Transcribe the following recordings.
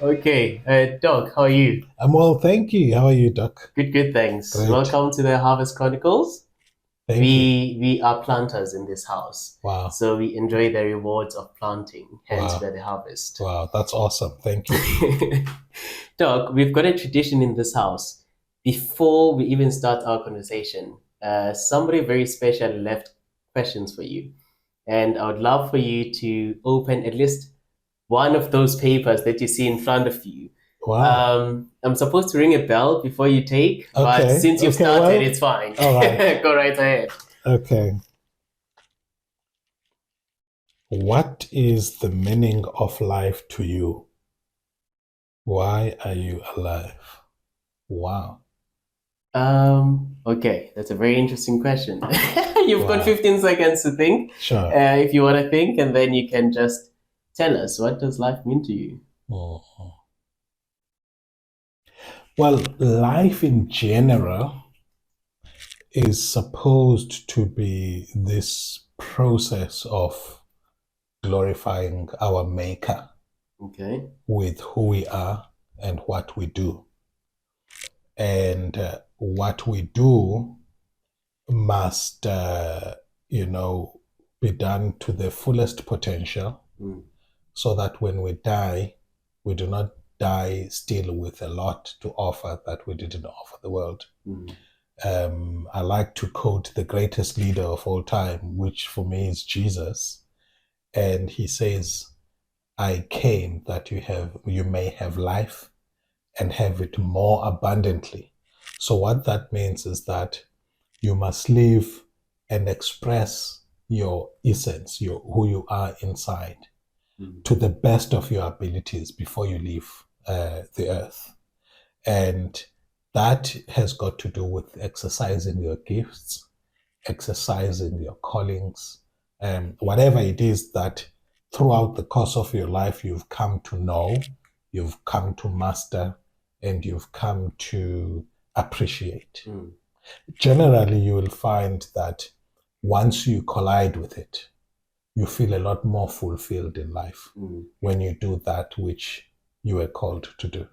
Okay, Doc, how are you? I'm well, thank you. How are you, Doc? Good, good, thanks. Great. Welcome to the Harvest Chronicles. Thank you. We are planters in this house, Wow. so we enjoy the rewards of planting, hence Wow. we're the harvest. Wow. That's awesome. Thank you. Doc, we've got a tradition in this house. Before we even start our conversation, somebody very special left questions for you, and I would love for you to open at least one of those papers that you see in front of you. Wow. I'm supposed to ring a bell before you take, but Okay. since you've Okay. started, Well, it's fine. all right. Go right ahead. Okay. What is the meaning of life to you? Why are you alive? Wow. Okay, that's a very interesting question. You've got Wow. 15 seconds to think, Sure. if you want to think, and then you can just tell us what does life mean to you? Mhm. Well, life in general is supposed to be this process of glorifying our Maker Okay. with who we are and what we do. And what we do must, be done to the fullest potential Mm, so that when we die, we do not die still with a lot to offer that we didn't offer the world. mm, I like to quote the greatest leader of all time, which for me is Jesus. And he says, I came that you may have life and have it more abundantly. So what that means is that you must live and express your essence, your who you are inside, mm, to the best of your abilities before you leave the earth. And that has got to do with exercising your gifts, exercising your callings, whatever it is that throughout the course of your life you've come to know, you've come to master, and you've come to appreciate. mm, Generally, you will find that once you collide with it, you feel a lot more fulfilled in life mm. when you do that which you were called to do.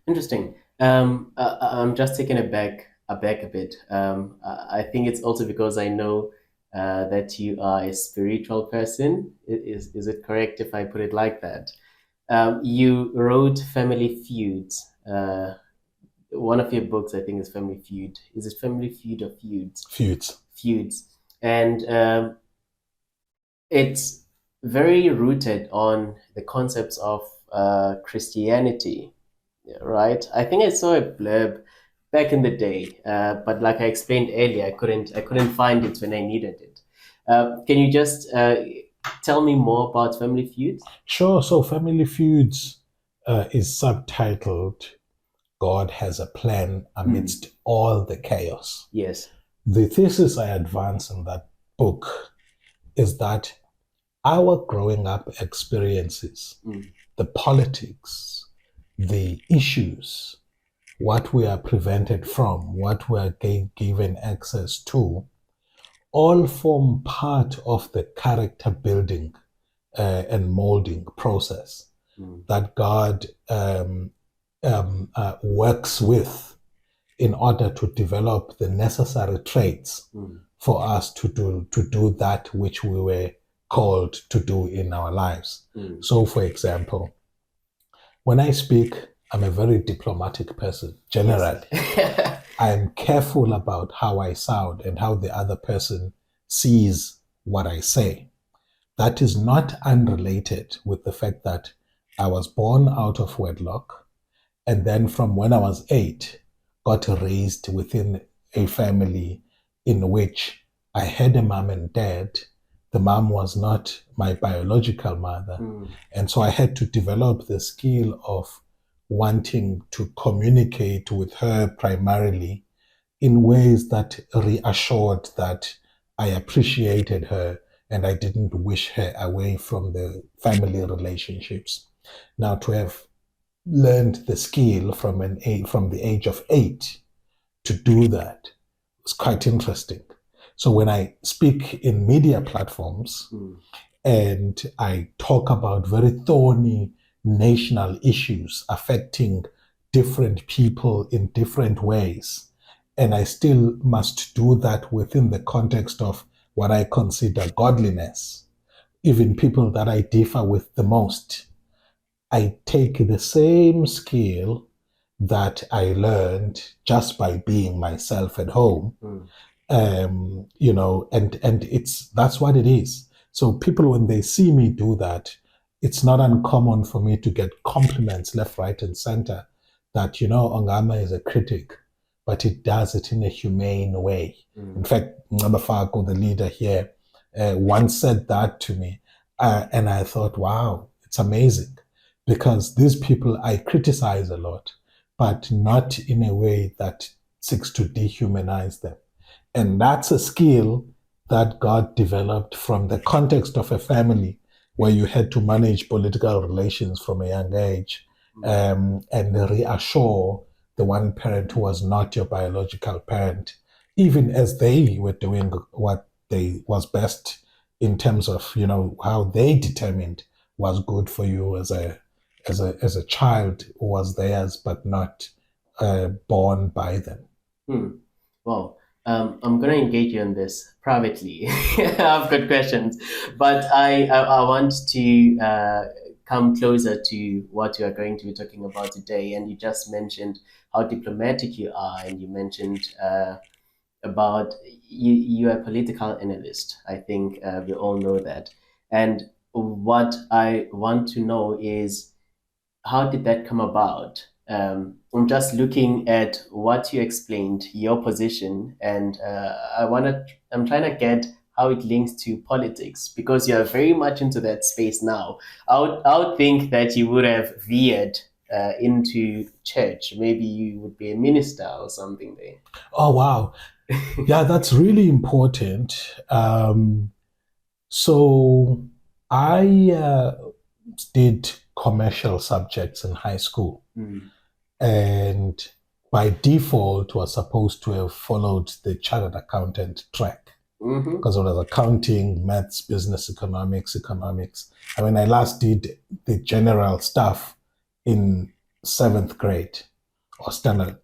Interesting. I'm just taken aback a bit. I think it's also because I know that you are a spiritual person. Is it correct if I put it like that? You wrote Family Feuds. One of your books, I think, is Family Feud. Is it Family Feud or Feuds? Feuds. Feuds. And it's very rooted on the concepts of Christianity, right? I think I saw a blurb back in the day, but like I explained earlier, I couldn't find it when I needed it. Can you just tell me more about Family Feuds? Sure. So, Family Feuds is subtitled God has a plan Mm, amidst all the chaos. yes. The thesis I advance in that book is that our growing up experiences, Mm, the politics, the issues, what we are prevented from, what we are given access to, all form part of the character building and molding process mm, that God works with in order to develop the necessary traits mm, for us to do that which we were called to do in our lives. mm. So, for example, when I speak, I'm a very diplomatic person Yes. generally. I'm careful about how I sound and how the other person sees what I say. That is not unrelated with the fact that I was born out of wedlock, and then from when I was 8, got raised within a family in which I had a mom and dad. The mom was not my biological mother. Mm, And so I had to develop the skill of wanting to communicate with her primarily in ways that reassured that I appreciated her and I didn't wish her away from the family relationships. Now, to have learned the skill from the age of 8 to do that was quite interesting. So when I speak in media platforms mm, and I talk about very thorny national issues affecting different people in different ways. And I still must do that within the context of what I consider godliness. Even people that I differ with the most, I take the same skill that I learned just by being myself at home, Mm. and that's what it is. So people, when they see me do that, it's not uncommon for me to get compliments left, right, and center that, Ongama is a critic, but it does it in a humane way. In Mm. fact, Ngabafako, the leader here, once said that to me, and I thought, wow, it's amazing, because these people I criticize a lot, but not in a way that seeks to dehumanize them. And that's a skill that God developed from the context of a family where you had to manage political relations from a young age, Mm. and reassure the one parent who was not your biological parent, even as they were doing what they was best in terms of how they determined was good for you as a child who was theirs but not born by them. Hmm. Well, I'm going to engage you on this privately. I've got questions, but I want to come closer to what you are going to be talking about today. And you just mentioned how diplomatic you are, and you mentioned about you're a political analyst. I think we all know that. And what I want to know is, how did that come about? I'm just looking at what you explained, your position, and I'm trying to get how it links to politics, because you are very much into that space now. I would think that you would have veered into church. Maybe you would be a minister or something there. Oh, wow. Yeah, that's really important. So I did commercial subjects in high school, Mm. and by default was supposed to have followed the chartered accountant track Mm-hmm. because it was accounting, maths, business economics. I mean, I last did the general stuff in seventh grade or standard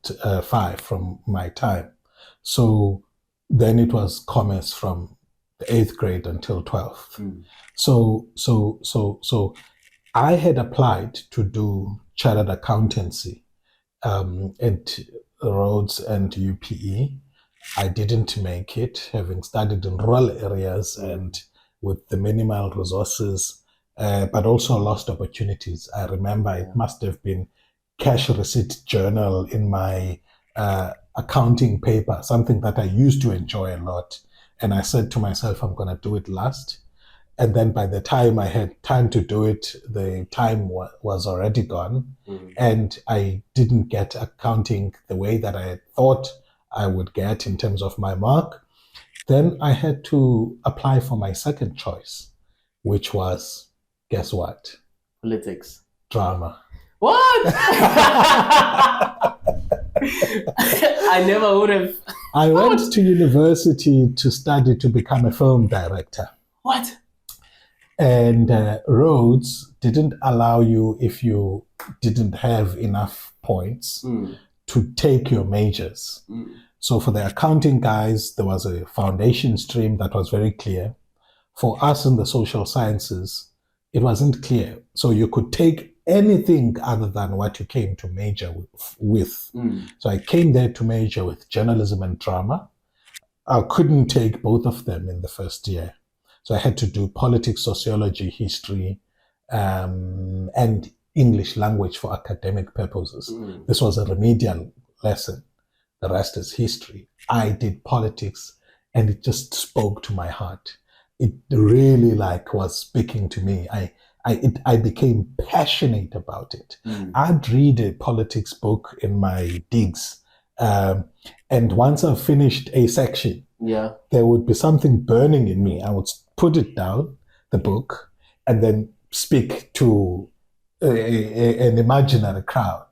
five from my time. So then it was commerce from the eighth grade until 12th. Mm. So I had applied to do chartered accountancy at Rhodes and UPE. I didn't make it, having studied in rural areas Mm. and with the minimal resources, but also lost opportunities. I remember it Yeah. must have been cash receipt journal in my accounting paper, something that I used to enjoy a lot. And I said to myself, I'm going to do it last. And then by the time I had time to do it, the time was already gone. Mm. And I didn't get accounting the way that I had thought I would get in terms of my mark. Then I had to apply for my second choice, which was, guess what? Politics. Drama. What? I I never would have. went to university to study to become a film director. What? And Rhodes didn't allow you, if you didn't have enough points, Mm. to take your majors. Mm. So for the accounting guys, there was a foundation stream that was very clear. For us in the social sciences, it wasn't clear. So you could take anything other than what you came to major with. Mm. So I came there to major with journalism and drama. I couldn't take both of them in the first year. So I had to do politics, sociology, history, and English language for academic purposes. Mm. This was a remedial lesson. The rest is history. I did politics, and it just spoke to my heart. It really was speaking to me. I became passionate about it. Mm. I'd read a politics book in my digs, and once I finished a section, Yeah. there would be something burning in me. I would put it down, the book, and then speak to an imaginary crowd,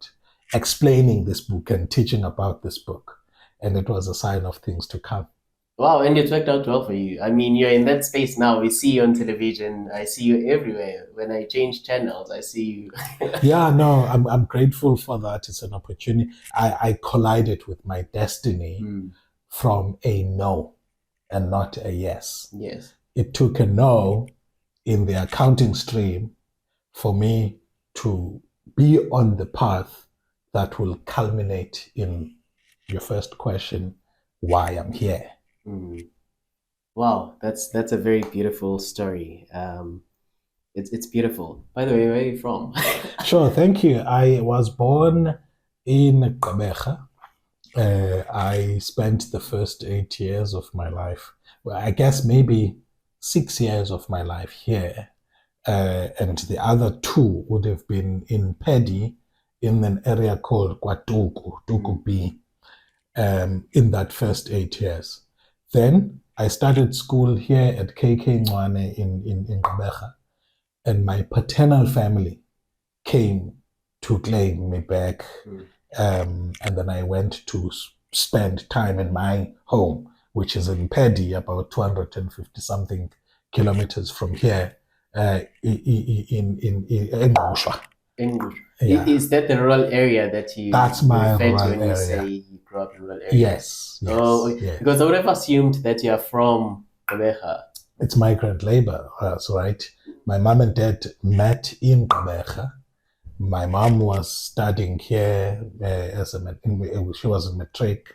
explaining this book and teaching about this book. And it was a sign of things to come. Wow, and it worked out well for you. I mean, you're in that space now. We see you on television. I see you everywhere. When I change channels, I see you. Yeah, no, I'm grateful for that. It's an opportunity. I collided with my destiny Hmm. from a no and not a yes. Yes. It took a no in the accounting stream for me to be on the path that will culminate in your first question, why I'm here. Hmm. Wow, that's a very beautiful story. It's beautiful. By the way, where are you from? Sure, thank you. I was born in Gqeberha. I spent the first 8 years of my life, well, I guess maybe 6 years of my life here. And the other two would have been in Pedi in an area called Kwatuku, Hmm. Tuku B, in that first 8 years. Then I started school here at KK Nwane in Gqeberha, and my paternal family came to claim me back. Hmm. And then I went to spend time in my home, which is in Pedi, about 250 something kilometers from here, in Bushwa. English. Yeah, Is that the rural area that that's you my refer to rural when you say area. you grew up in rural areas? Yes, Oh, yes, okay. yes. Because I would have assumed that you are from Kabeja. It's migrant labor, that's right. My mom and dad met in Gqeberha. My mom was studying here she was a matric,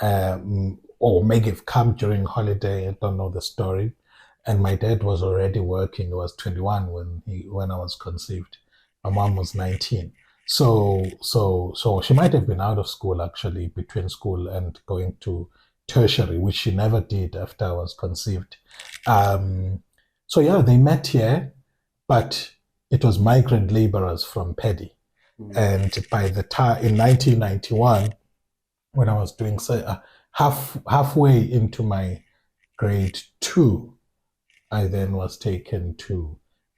or may have come during holiday. I don't know the story. And my dad was already working. He was 21 when I was conceived. My mom was 19. So she might have been out of school actually between school and going to tertiary, which she never did after I was conceived. Um, so yeah, they met here, but it was migrant laborers from Paddy. Mm. And by the time in 1991, when I was doing halfway into my grade two, I then was taken to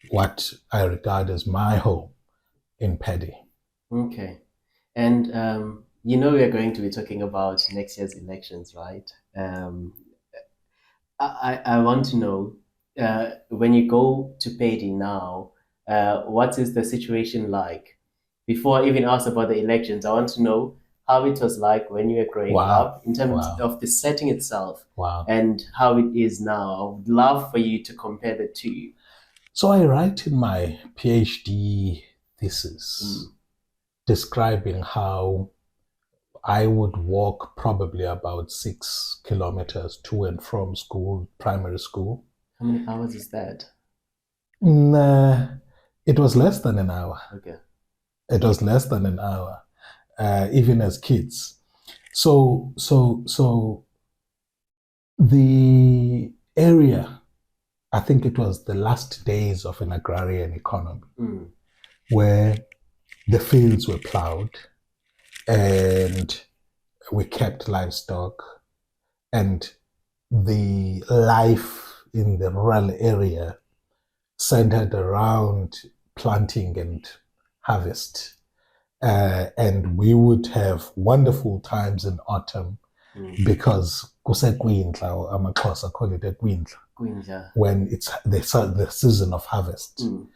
what I regard as my home in Paddy. Okay. And you know we are going to be talking about next year's elections, right? I want to know when you go to Pedi now, what is the situation like? Before I even ask about the elections, I want to know how it was like when you were growing Wow, up in terms wow, of the setting itself wow. and how it is now. I would love for you to compare the two. So I write in my PhD Mm. thesis describing how I would walk probably about 6 kilometers to and from school, primary school. How many hours is that? Nah, it was less than an hour. Okay. It was less than an hour, even as kids. So the area, I think it was the last days of an agrarian economy Mm. where the fields were plowed and we kept livestock, and the life in the rural area centered around planting and harvest. And we would have wonderful times in autumn Mm. because kusekwindla, or amaXhosa call it ekwindla, Kwinja. when it's the season of harvest. Mm.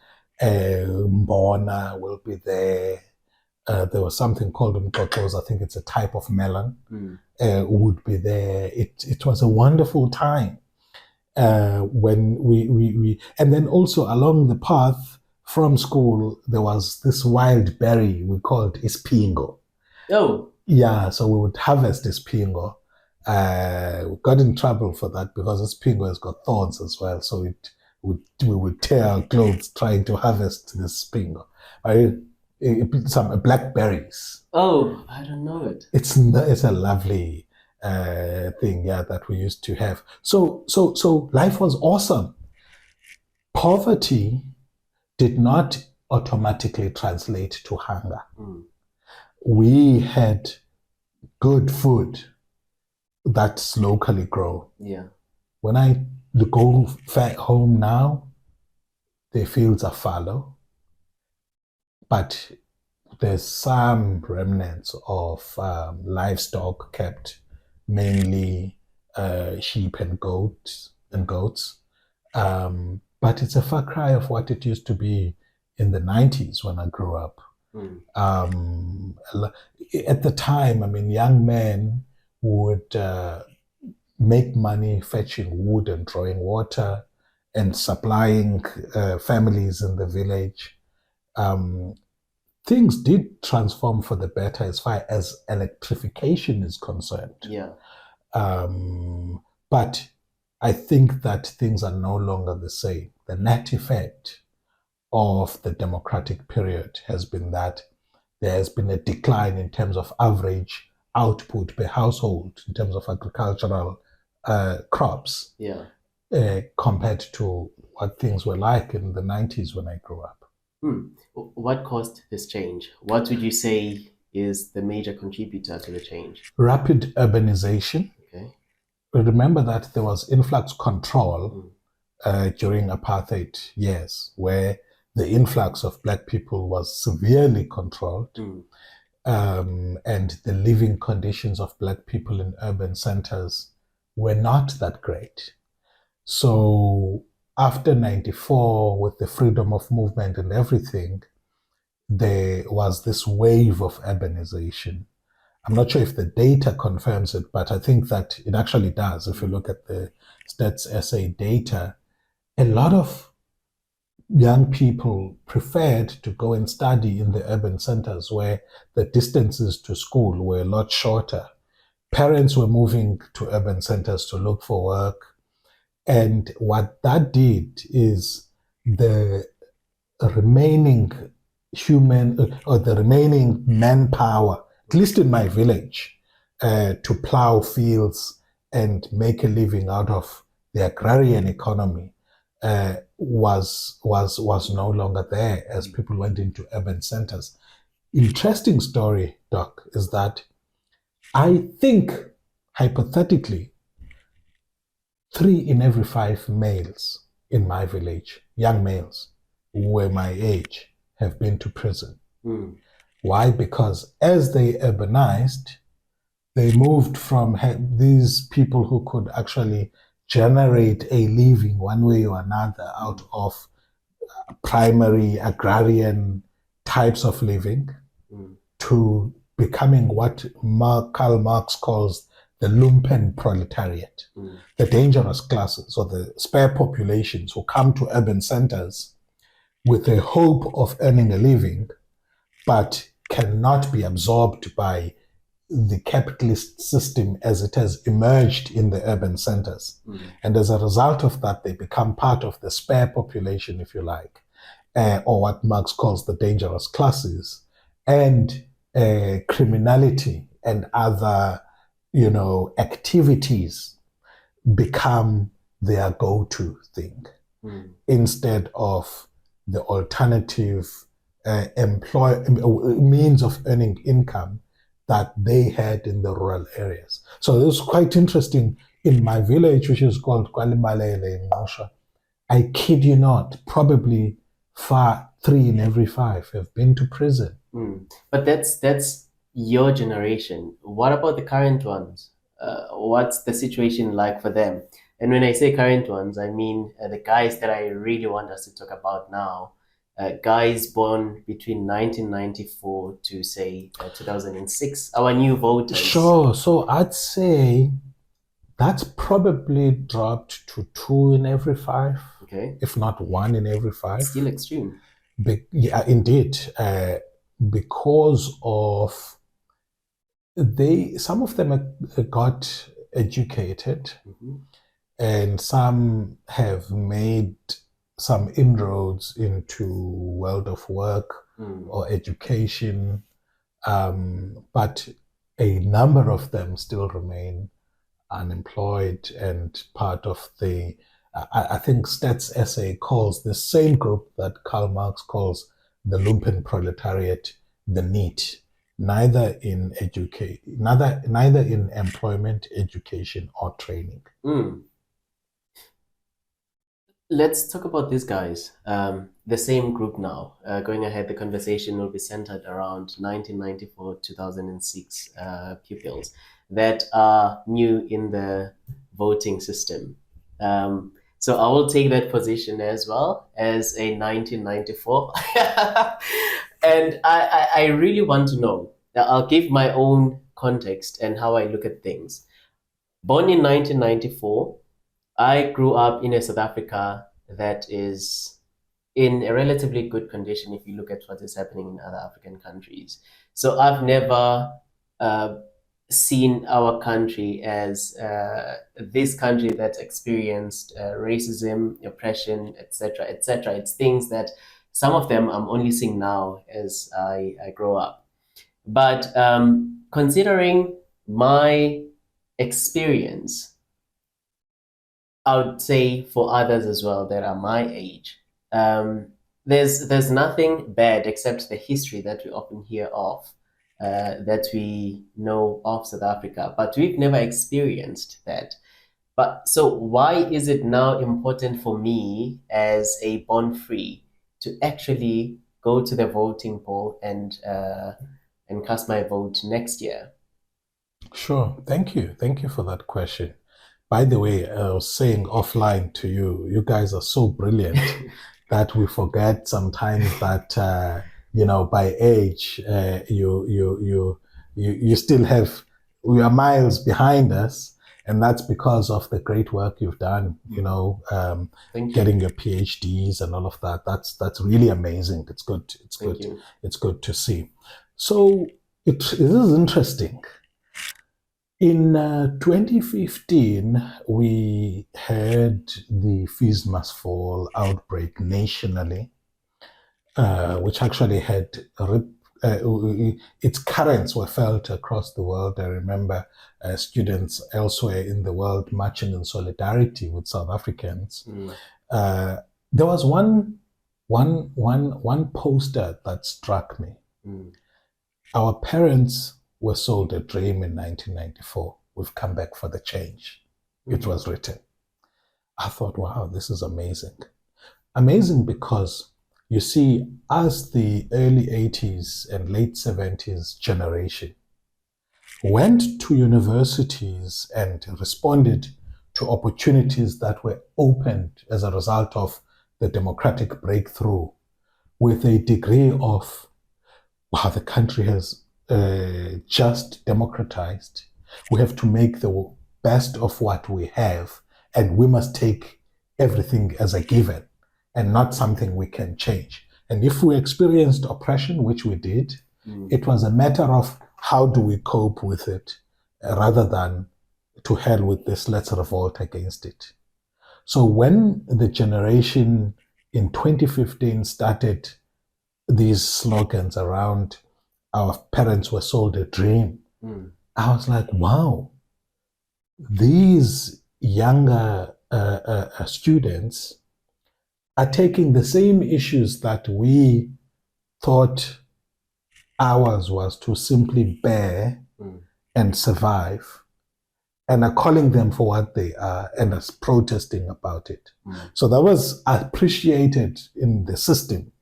Mbona will be there. There was something called umxoxoza, I think it's a type of melon, Mm. would be there. It was a wonderful time when we and then also along the path from school there was this wild berry we called ispingo. Oh. Yeah, so we would harvest ispingo. We got in trouble for that because ispingo has got thorns as well, so we would tear our clothes trying to harvest this ispingo. Some blackberries. Oh, I don't know it. It's a lovely thing, yeah, that we used to have. So life was awesome. Poverty did not automatically translate to hunger. Mm. We had good food that's locally grown. Yeah. When I go home now, the fields are fallow, but there's some remnants of livestock kept, mainly sheep and goats. But it's a far cry of what it used to be in the 90s when I grew up. Mm. Um, at the time, I mean, young men would make money fetching wood and drawing water and supplying families in the village. Um, Things did transform for the better as far as electrification is concerned. Yeah. Um, but I think that things are no longer the same. The net effect of the democratic period has been that there has been a decline in terms of average output per household in terms of agricultural crops Yeah. compared to what things were like in the 90s when I grew up. Hmm. What caused this change? What would you say is the major contributor to the change? Rapid urbanization. Okay. Remember that there was influx control Mm. during apartheid years, where the influx of black people was severely controlled, Mm. and the living conditions of black people in urban centers were not that great. So after 94, with the freedom of movement and everything, there was this wave of urbanization. I'm not sure if the data confirms it, but I think that it actually does. If you look at the Stats SA data, a lot of young people preferred to go and study in the urban centers where the distances to school were a lot shorter. Parents were moving to urban centers to look for work. And what that did is the remaining or the remaining manpower, at least in my village, to plow fields and make a living out of the agrarian economy was no longer there as people went into urban centers. Interesting story, Doc, is that I think hypothetically 3 in every 5 males in my village, young males who were my age, have been to prison. Mm. Why? Because as they urbanized, they moved from these people who could actually generate a living one way or another out of primary agrarian types of living Mm. to becoming what Karl Marx calls the lumpen proletariat, Mm. the dangerous classes or the spare populations who come to urban centers with a hope of earning a living, but cannot be absorbed by the capitalist system as it has emerged in the urban centers. Mm. And as a result of that, they become part of the spare population, if you like, or what Marx calls the dangerous classes, and criminality and other, activities become their go-to thing Mm. instead of the alternative means of earning income that they had in the rural areas. So it was quite interesting. In my village, which is called Kwalimalele in Mosha, I kid you not, probably 3 in every 5 have been to prison. Mm. But that's your generation. What about the current ones? What's the situation like for them? And when I say current ones, I mean the guys that I really want us to talk about now. Guys born between 1994 to say 2006, our new voters. Sure. So I'd say that's probably dropped to 2 in every 5, Okay, if not 1 in every 5. still extreme. Yeah, indeed. Because of some of them got educated, Hmm. and some have made some inroads into world of work Mm. or education, but a number of them still remain unemployed and part of I think Stats SA calls the same group that Karl Marx calls the lumpen proletariat, the NEET, neither in employment, education, or training. Mm. Let's talk about these guys. The same group now. Going ahead, the conversation will be centered around 1994 2006 pupils that are new in the voting system. So I will take that position as well as a 1994. And I really want to know. I'll give my own context and how I look at things. Born in 1994, I grew up in a South Africa that is in a relatively good condition if you look at what is happening in other African countries. So I've never uh, seen our country as this country that experienced racism, oppression, etc., etc. It's things that some of them I'm only seeing now as I grow up. But considering my experience, I would say for others as well that are my age, um, there's nothing bad except the history that we often hear of, that we know of South Africa, but we've never experienced that. But so why is it now important for me as a born free to actually go to the voting poll and cast my vote next year? Sure. Thank you. Thank you for that question. By the way, I was saying offline to you, you guys are so brilliant that we forget sometimes that by age, you still have you are miles behind us, and that's because of the great work you've done. Thank you. Getting your PhDs and all of that. That's really amazing. It's good. It's Thank good. you. It's good to see. So it is interesting. In 2015, we had the Fees Must Fall outbreak nationally, which actually had uh, its currents were felt across the world. I remember students elsewhere in the world marching in solidarity with South Africans. Mm, Uh, there was one poster that struck me. mm, Our parents were sold a dream in 1994. We've come back for the change. It was written. I thought, wow, this is amazing. Amazing because you see, as the early 80s and late 70s generation went to universities and responded to opportunities that were opened as a result of the democratic breakthrough with a degree of wow, the country has just democratized. We have to make the best of what we have, and we must take everything as a given and not something we can change. And if we experienced oppression, which we did, mm, it was a matter of how do we cope with it rather than to hell with this, let's revolt against it. So when the generation in 2015 started these slogans around our parents were sold a dream, mm, I was like, wow, these younger students are taking the same issues that we thought ours was to simply bear mm, and survive, and are calling them for what they are and are protesting about it. mm, So that was appreciated in the system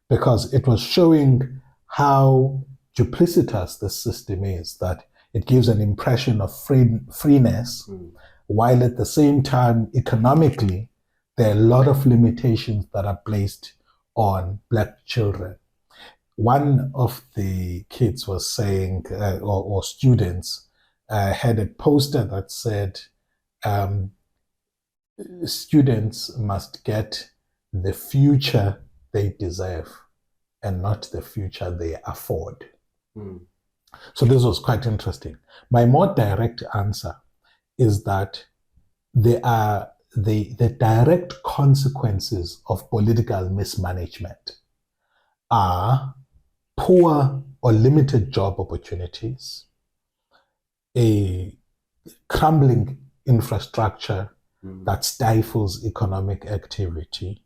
because it was showing how duplicitous the system is, that it gives an impression of freeness, mm, while at the same time, economically, there are a lot of limitations that are placed on Black children. One of the kids was saying, or students, had a poster that said, um, students must get the future they deserve and not the future they afford. mm, So this was quite interesting. My more direct answer is that there are the direct consequences of political mismanagement are poor or limited job opportunities, a crumbling infrastructure mm, that stifles economic activity,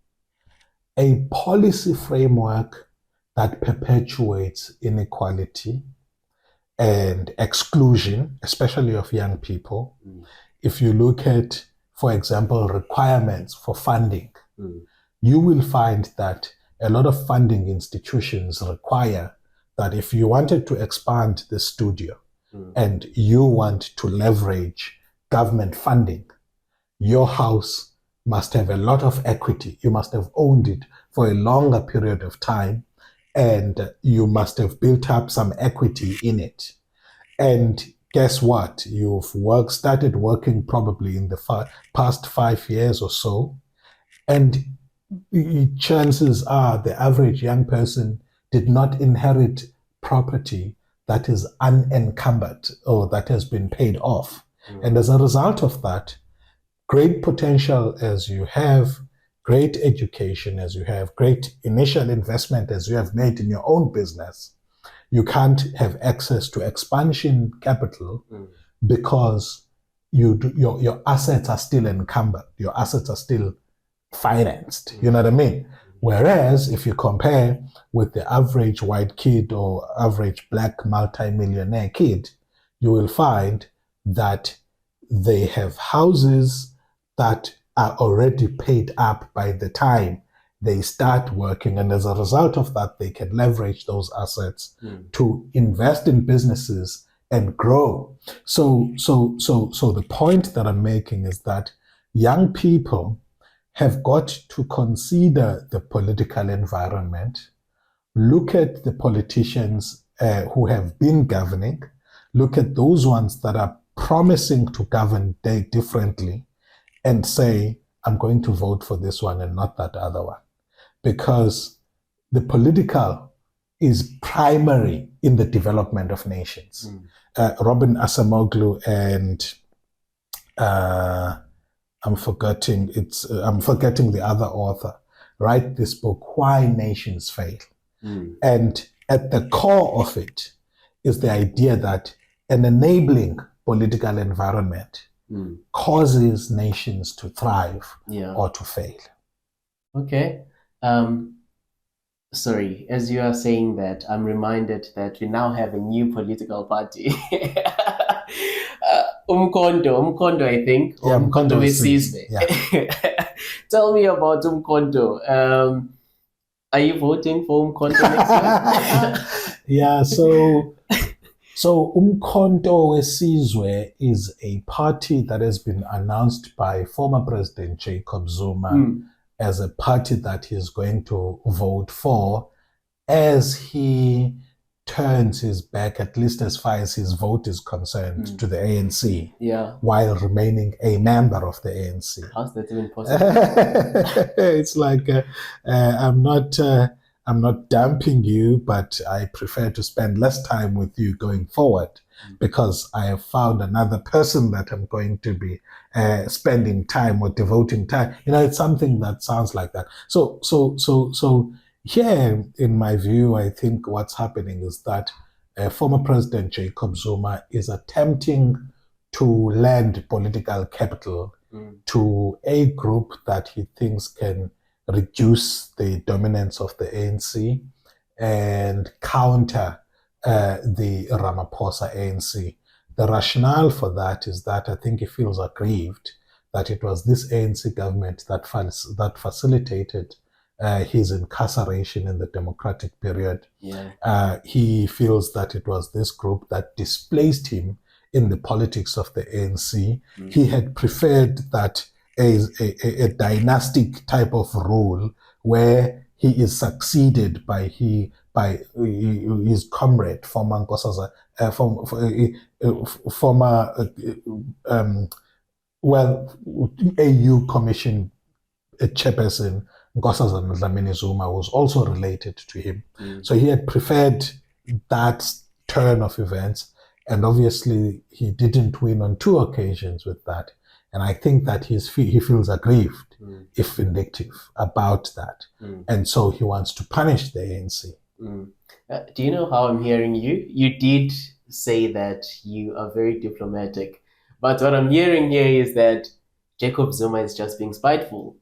a policy framework that perpetuates inequality and exclusion, especially of young people. mm, If you look at, for example, requirements for funding, mm, you will find that a lot of funding institutions require that if you wanted to expand the studio mm, and you want to leverage government funding, your house must have a lot of equity. You must have owned it for a longer period of time, and you must have built up some equity in it. And guess what? Started working probably in the past 5 years or so, and chances are the average young person did not inherit property that is unencumbered or that has been paid off. And as a result of that, great potential as you have, great education as you have, great initial investment as you have made in your own business, you can't have access to expansion capital because your assets are still encumbered. Your assets are still financed. You know what I mean? Whereas if you compare with the average white kid or average black multimillionaire kid, you will find that they have houses that are already paid up by the time they start working. And as a result of that, they can leverage those assets to invest in businesses and grow. So the point that I'm making is that young people have got to consider the political environment, look at the politicians who have been governing, look at those ones that are promising to govern differently, and say, I'm going to vote for this one and not that other one. Because the political is primary in the development of nations. Robin Asamoglu and I'm forgetting the other author, write this book, Why Nations Fail. And at the core of it is the idea that an enabling political environment causes nations to thrive or to fail. Okay. Sorry, as you are saying that, I'm reminded that we now have a new political party. Umkhonto, I think. Yeah, Umkhonto Wesizwe. Yeah. Tell me about Umkhonto. Are you voting for Umkhonto next week? Yeah, so Umkhonto Wesizwe is a party that has been announced by former President Jacob Zuma as a party that he's going to vote for as he turns his back, at least as far as his vote is concerned, to the ANC, while remaining a member of the ANC. How's that even possible? It's like I'm not dumping you, but I prefer to spend less time with you going forward because I have found another person that I'm going to be spending time or devoting time. It's something that sounds like that. So here, in my view, I think what's happening is that former President Jacob Zuma is attempting to lend political capital to a group that he thinks can reduce the dominance of the ANC and counter the Ramaphosa ANC. The rationale for that is that I think he feels aggrieved that it was this ANC government that facilitated his incarceration in the democratic period. He feels that it was this group that displaced him in the politics of the ANC. He had preferred that a dynastic type of rule where he is succeeded by his comrade, former AU Commission chairperson Nkosazana Dlamini Zuma was also related to him. So he had preferred that turn of events, and obviously he didn't win on 2 occasions with that. And I think that he feels aggrieved, if vindictive, about that. And so he wants to punish the ANC. Do you know how I'm hearing you? You did say that you are very diplomatic, but what I'm hearing here is that Jacob Zuma is just being spiteful.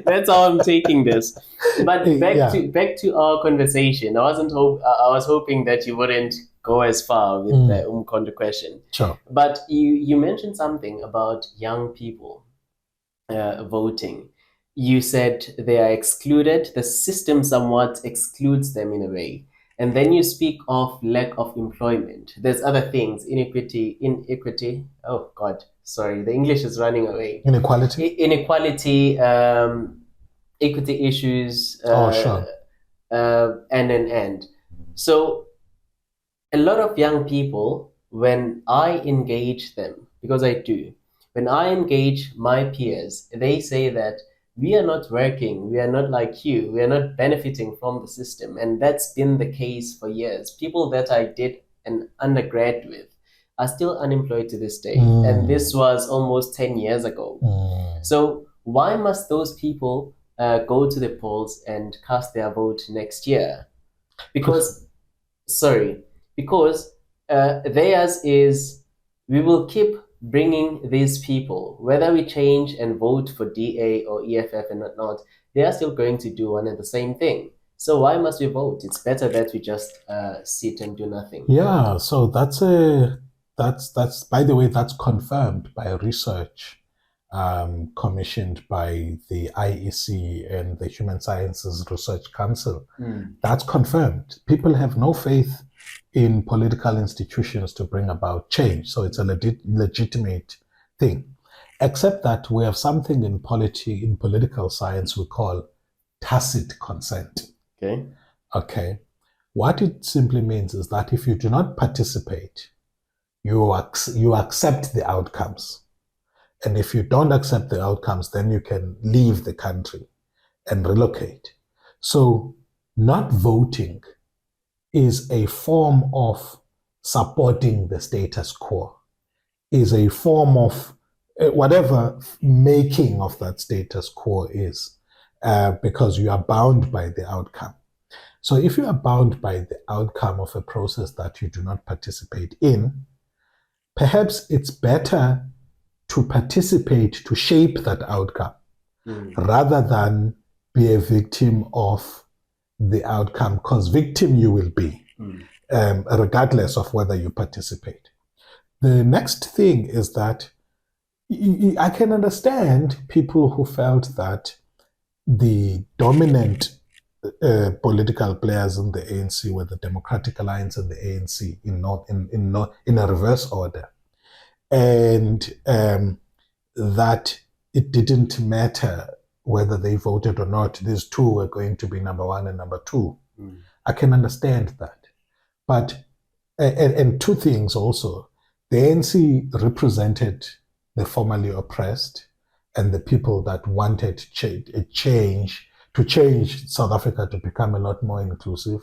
That's how I'm taking this. But back to our conversation. I was hoping that you wouldn't go as far with the Umkhonto question. Sure. But you mentioned something about young people voting. You said they are excluded. The system somewhat excludes them in a way. And then you speak of lack of employment. There's other things, inequity. Oh God, sorry, the English is running away. Inequality. Inequality, equity issues, Oh, sure. and. So a lot of young people, when I engage them, because I do, when I engage my peers, they say that we are not working, we are not like you, we are not benefiting from the system. And that's been the case for years. People that I did an undergrad with are still unemployed to this day. And this was almost 10 years ago. So why must those people go to the polls and cast their vote next year? Because sorry, because theirs is we will keep bringing these people, whether we change and vote for DA or EFF and whatnot, they are still going to do one and the same thing. So why must we vote? It's better that we just sit and do nothing. Yeah, so that's by the way, that's confirmed by research commissioned by the IEC and the Human Sciences Research Council. That's confirmed. People have no faith in political institutions to bring about change. So it's a legitimate thing. Except that we have something in political science we call tacit consent. Okay. Okay. What it simply means is that if you do not participate, you accept the outcomes. And if you don't accept the outcomes, then you can leave the country and relocate. So not voting is a form of supporting the status quo, is a form of whatever making of that status quo is, because you are bound by the outcome. So if you are bound by the outcome of a process that you do not participate in, perhaps it's better to participate to shape that outcome rather than be a victim of the outcome, because victim you will be, regardless of whether you participate. The next thing is that I can understand people who felt that the dominant political players in the ANC were the Democratic Alliance and the ANC in a reverse order, and that it didn't matter whether they voted or not. These two were going to be number one and number two. I can understand that, but and two things also: the ANC represented the formerly oppressed and the people that wanted change to change South Africa to become a lot more inclusive,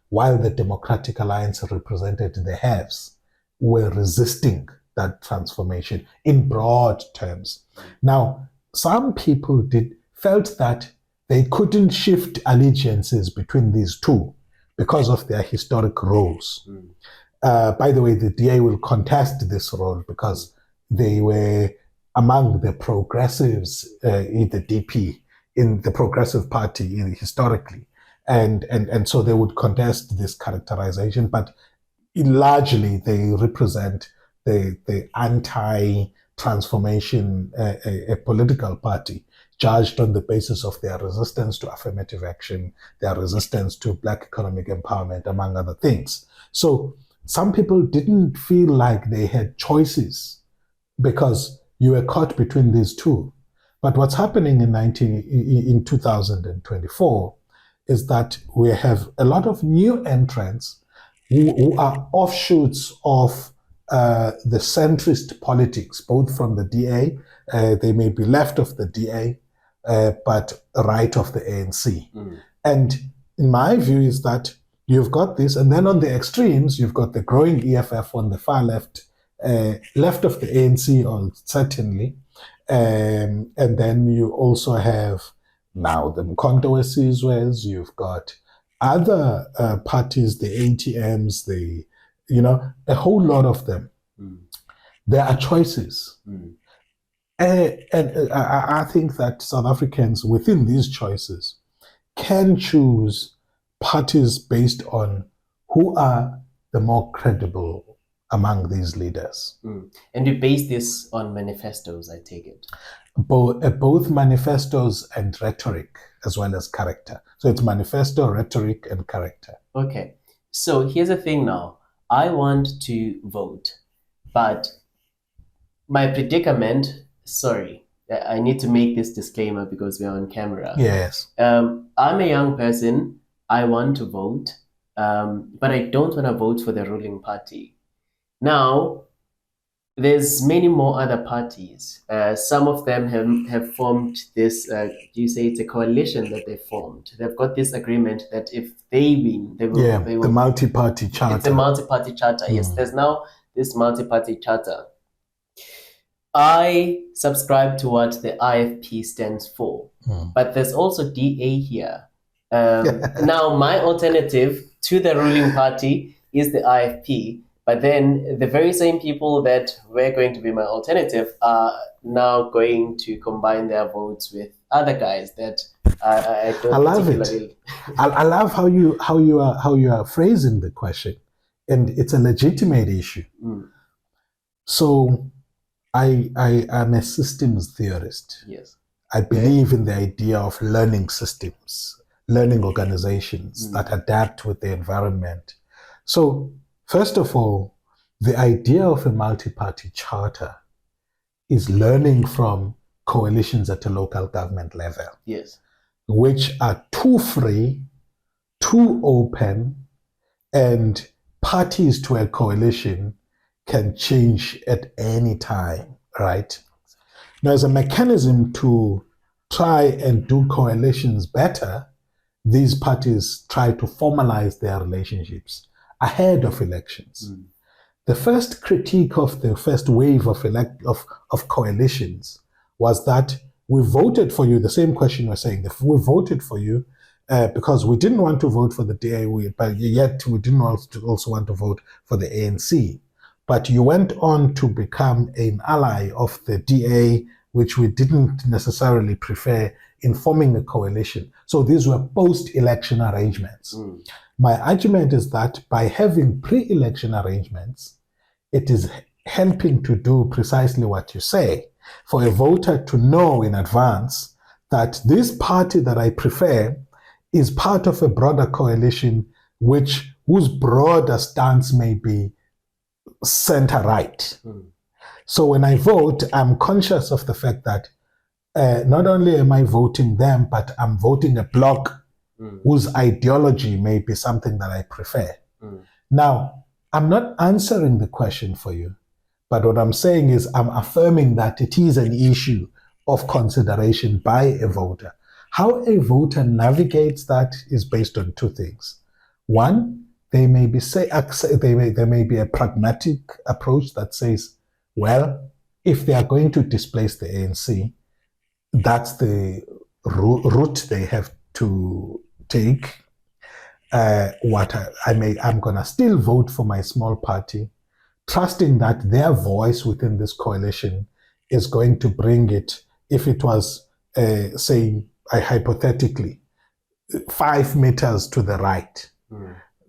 while the Democratic Alliance represented the haves, were resisting that transformation in broad terms. Now, some people felt that they couldn't shift allegiances between these two because of their historic roles. By the way, the DA will contest this role because they were among the progressives in the DP, in the Progressive Party historically. And so they would contest this characterization, but largely they represent the anti-transformation a political party judged on the basis of their resistance to affirmative action, their resistance to Black economic empowerment, among other things. So some people didn't feel like they had choices because you were caught between these two. But what's happening in 2024 is that we have a lot of new entrants who are offshoots of the centrist politics, both from the DA, they may be left of the DA, but right of the ANC. And in my view is that you've got this, and then on the extremes, you've got the growing EFF on the far left, left of the ANC, or certainly, and then you also have now the Mkhonto Wesizwes, you've got other parties, the ATMs, a whole lot of them. There are choices. And I think that South Africans within these choices can choose parties based on who are the more credible among these leaders. And you base this on manifestos, I take it? Both manifestos and rhetoric, as well as character. So it's manifesto, rhetoric, and character. Okay. So here's the thing now. I want to vote, but my predicament, sorry, I need to make this disclaimer because we're on camera. Yes. I'm a young person. I want to vote, but I don't want to vote for the ruling party. Now, there's many more other parties. Some of them have formed this, you say it's a coalition that they formed. They've got this agreement that if they win, Yeah, they the will. multi-party It's a charter. multi-party charter. Yes, Mm. there's now this multi-party charter. I subscribe to what the IFP stands for, Mm. but there's also DA here. Now, my alternative to the ruling party is the IFP, but then the very same people that were going to be my alternative are now going to combine their votes with other guys that I I don't love it. particularly. I love how you are phrasing the question, and it's a legitimate issue. Mm, So I am a systems theorist. yes. I believe in the idea of learning systems, learning organizations that adapt with the environment. So, first of all, the idea of a multi-party charter is learning from coalitions at a local government level, Yes. which are too free, too open, and parties to a coalition can change at any time, right? Now, as a mechanism to try and do coalitions better, these parties try to formalize their relationships ahead of elections. Mm. The first critique of the first wave of coalitions was that we voted for you. The same question we're saying, we voted for you because we didn't want to vote for the DA, but yet we didn't also want to vote for the ANC. But you went on to become an ally of the DA, which we didn't necessarily prefer in forming a coalition. So these were post-election arrangements. Mm. My argument is that by having pre-election arrangements, it is helping to do precisely what you say. For a voter to know in advance that this party that I prefer is part of a broader coalition whose broader stance may be center right. Mm. So when I vote, I'm conscious of the fact that not only am I voting them, but I'm voting a bloc whose ideology may be something that I prefer. Now, I'm not answering the question for you, but what I'm saying is I'm affirming that it is an issue of consideration by a voter. How a voter navigates that is based on two things. One, there may be a pragmatic approach that says, well, if they are going to displace the ANC, that's the route they have to take. I'm gonna still vote for my small party, trusting that their voice within this coalition is going to bring it. If it was, say, hypothetically, 5 meters to the right,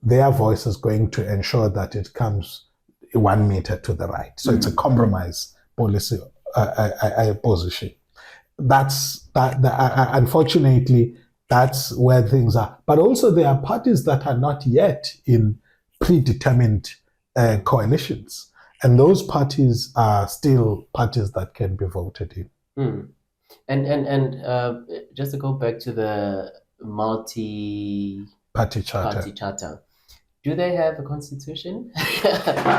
their voice is going to ensure that it comes 1 meter to the right. So it's a compromise policy position. Unfortunately, that's where things are. But also there are parties that are not yet in predetermined coalitions. And those parties are still parties that can be voted in. Mm. And just to go back to the multi-party charter, do they have a constitution?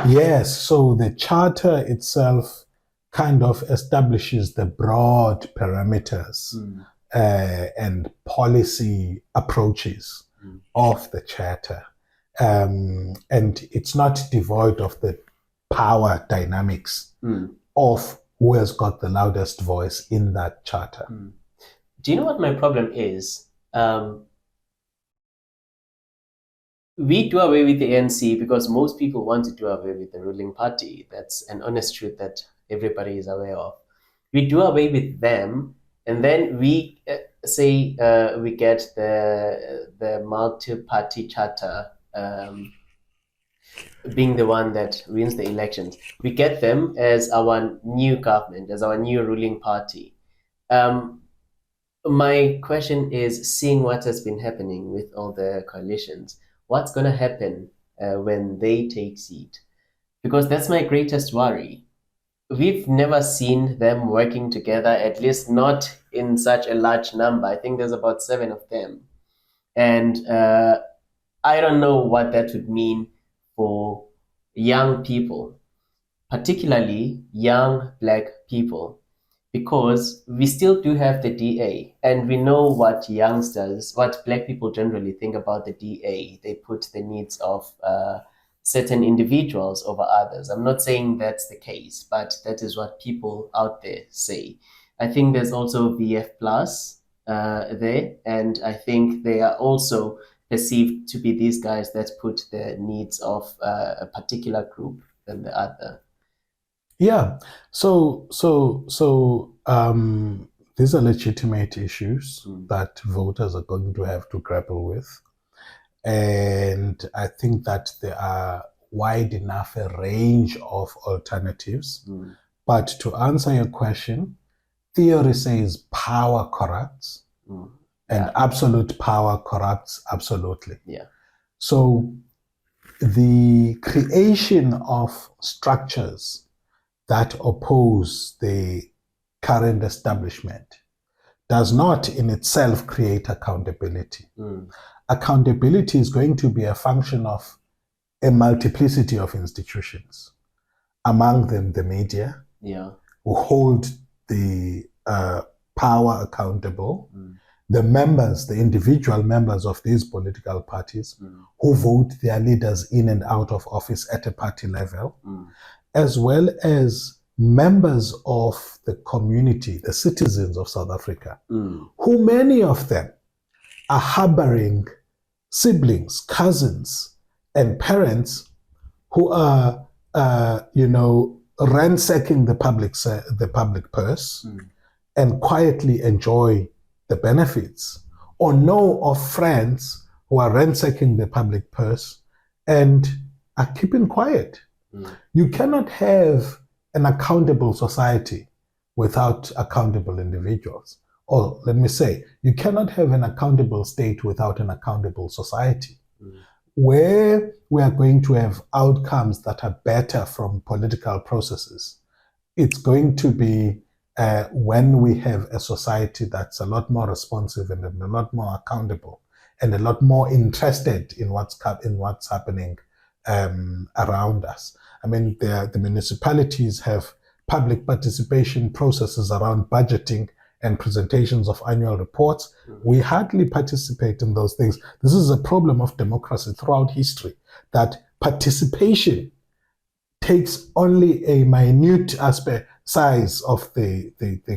Yes, so the charter itself kind of establishes the broad parameters and policy approaches of the charter. And it's not devoid of the power dynamics of who has got the loudest voice in that charter. Do you know what my problem is? We do away with the ANC because most people want to do away with the ruling party. That's an honest truth that everybody is aware of. We do away with them, and then we say we get the multi-party charter being the one that wins the elections. We get them as our new government, as our new ruling party. My question is, seeing what has been happening with all the coalitions, what's going to happen when they take seat? Because that's my greatest worry. We've never seen them working together, at least not in such a large number. I think there's about 7 of them. And I don't know what that would mean for young people, particularly young Black people, because we still do have the DA, and we know what youngsters, what Black people generally think about the DA. They put the needs of certain individuals over others. I'm not saying that's the case, but that is what people out there say. I think there's also VF Plus there, and I think they are also perceived to be these guys that put the needs of a particular group than the other. Yeah. These are legitimate issues that voters are going to have to grapple with. And I think that there are wide enough a range of alternatives. But to answer your question, theory says power corrupts, and absolute power corrupts absolutely. Yeah. So the creation of structures that oppose the current establishment does not in itself create accountability. Accountability is going to be a function of a multiplicity of institutions, among them the media, who hold the power accountable, the members, the individual members of these political parties who vote their leaders in and out of office at a party level, as well as members of the community, the citizens of South Africa, who many of them are harboring siblings, cousins, and parents who are, ransacking the public purse and quietly enjoy the benefits, or know of friends who are ransacking the public purse and are keeping quiet. You cannot have an accountable society without accountable individuals. Or let me say, you cannot have an accountable state without an accountable society. Where we are going to have outcomes that are better from political processes, it's going to be when we have a society that's a lot more responsive and a lot more accountable and a lot more interested in what's happening around us. I mean, the municipalities have public participation processes around budgeting and presentations of annual reports. We hardly participate in those things. This is a problem of democracy throughout history, that participation takes only a minute size of the